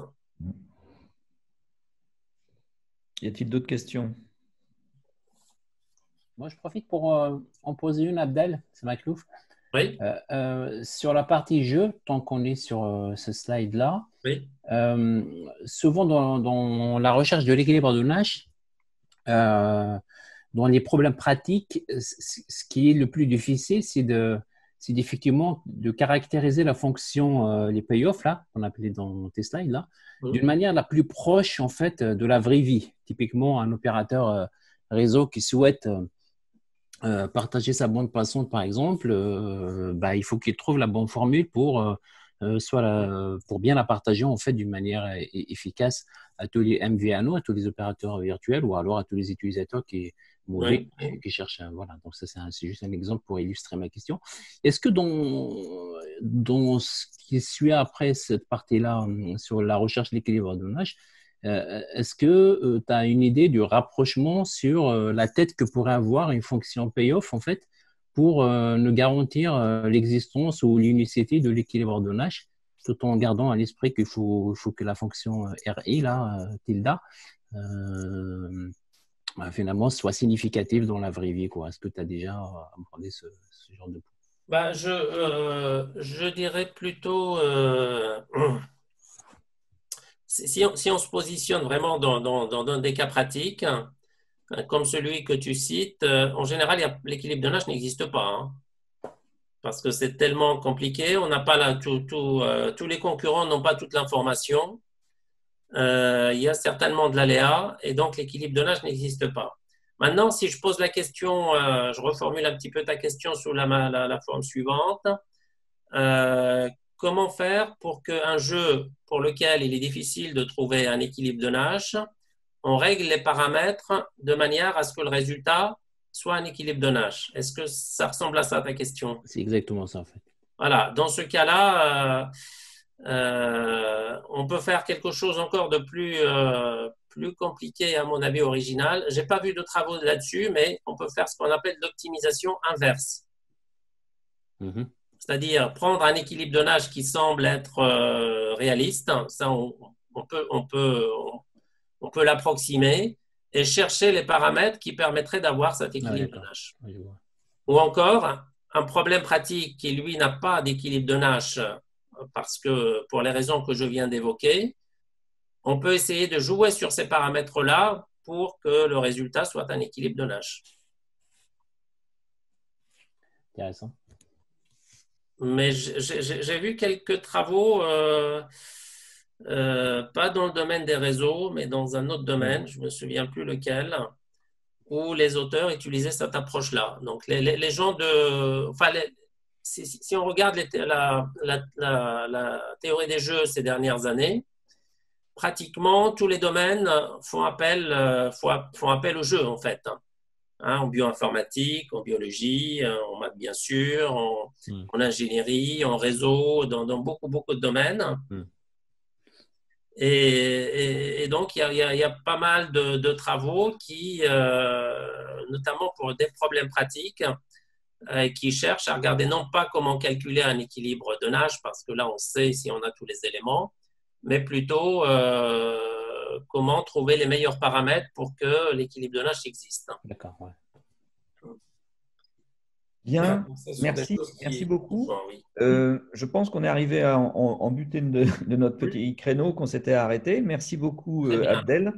Y a-t-il d'autres questions? Moi, je profite pour en poser une, Abdel, c'est Maclouf. Oui. Sur la partie jeu, tant qu'on est sur ce slide-là, oui. Souvent dans la recherche de l'équilibre de Nash, dans les problèmes pratiques, ce qui est le plus difficile, c'est effectivement de caractériser la fonction, les payoffs, là, qu'on appelait dans tes slides, là, d'une manière la plus proche, en fait, de la vraie vie. Typiquement, un opérateur réseau qui souhaite partager sa bande passante, par exemple, il faut qu'il trouve la bonne formule pour bien la partager, en fait, d'une manière efficace à tous les MVNO, à tous les opérateurs virtuels ou alors à tous les utilisateurs qui mauvais qui cherchent voilà. Donc ça, c'est juste un exemple pour illustrer ma question. Est-ce que dans ce qui suit après cette partie-là sur la recherche de l'équilibre de donnage, est-ce que tu as une idée du rapprochement sur la tête que pourrait avoir une fonction payoff en fait pour nous garantir l'existence ou l'unicité de l'équilibre de donnage, tout en gardant à l'esprit qu'il faut que la fonction RI, là, tilde, finalement, soit significative dans la vraie vie, quoi. Est-ce que tu as déjà abordé ce genre de point? Je dirais plutôt, si on se positionne vraiment dans des cas pratiques, comme celui que tu cites, en général, l'équilibre de donnage n'existe pas. Hein. Parce que c'est tellement compliqué, on n'a pas tous les concurrents n'ont pas toute l'information. Il y a certainement de l'aléa et donc l'équilibre de donnage n'existe pas. Maintenant, si je pose la question, je reformule un petit peu ta question sous la forme suivante. Comment faire pour qu'un jeu pour lequel il est difficile de trouver un équilibre de donnage, on règle les paramètres de manière à ce que le résultat soit un équilibre de donnage? Est-ce que ça ressemble à ça, ta question? C'est exactement ça, en fait. Voilà, dans ce cas-là, on peut faire quelque chose encore de plus compliqué, à mon avis, original. Je n'ai pas vu de travaux là-dessus, mais on peut faire ce qu'on appelle l'optimisation inverse. Mm-hmm. C'est-à-dire prendre un équilibre de donnage qui semble être réaliste, ça on peut l'approximer et chercher les paramètres qui permettraient d'avoir cet équilibre de donnage. Ou encore, un problème pratique qui, lui, n'a pas d'équilibre de donnage parce que, pour les raisons que je viens d'évoquer, on peut essayer de jouer sur ces paramètres-là pour que le résultat soit un équilibre de donnage. Intéressant. Mais j'ai vu quelques travaux, pas dans le domaine des réseaux, mais dans un autre domaine, je ne me souviens plus lequel, où les auteurs utilisaient cette approche-là. Donc, les gens de... Enfin, si on regarde la théorie des jeux ces dernières années, pratiquement tous les domaines font appel au jeu, en fait. En bioinformatique, en biologie, en maths bien sûr, en ingénierie, en réseau, dans beaucoup, beaucoup de domaines. Et donc, il y a pas mal de travaux qui, notamment pour des problèmes pratiques, qui cherchent à regarder non pas comment calculer un équilibre de donnage, parce que là, on sait si on a tous les éléments, mais plutôt comment trouver les meilleurs paramètres pour que l'équilibre de donnage existe. D'accord, ouais. Bien, merci beaucoup. Je pense qu'on est arrivé en butine de notre petit créneau qu'on s'était arrêté. Merci beaucoup, Abdel.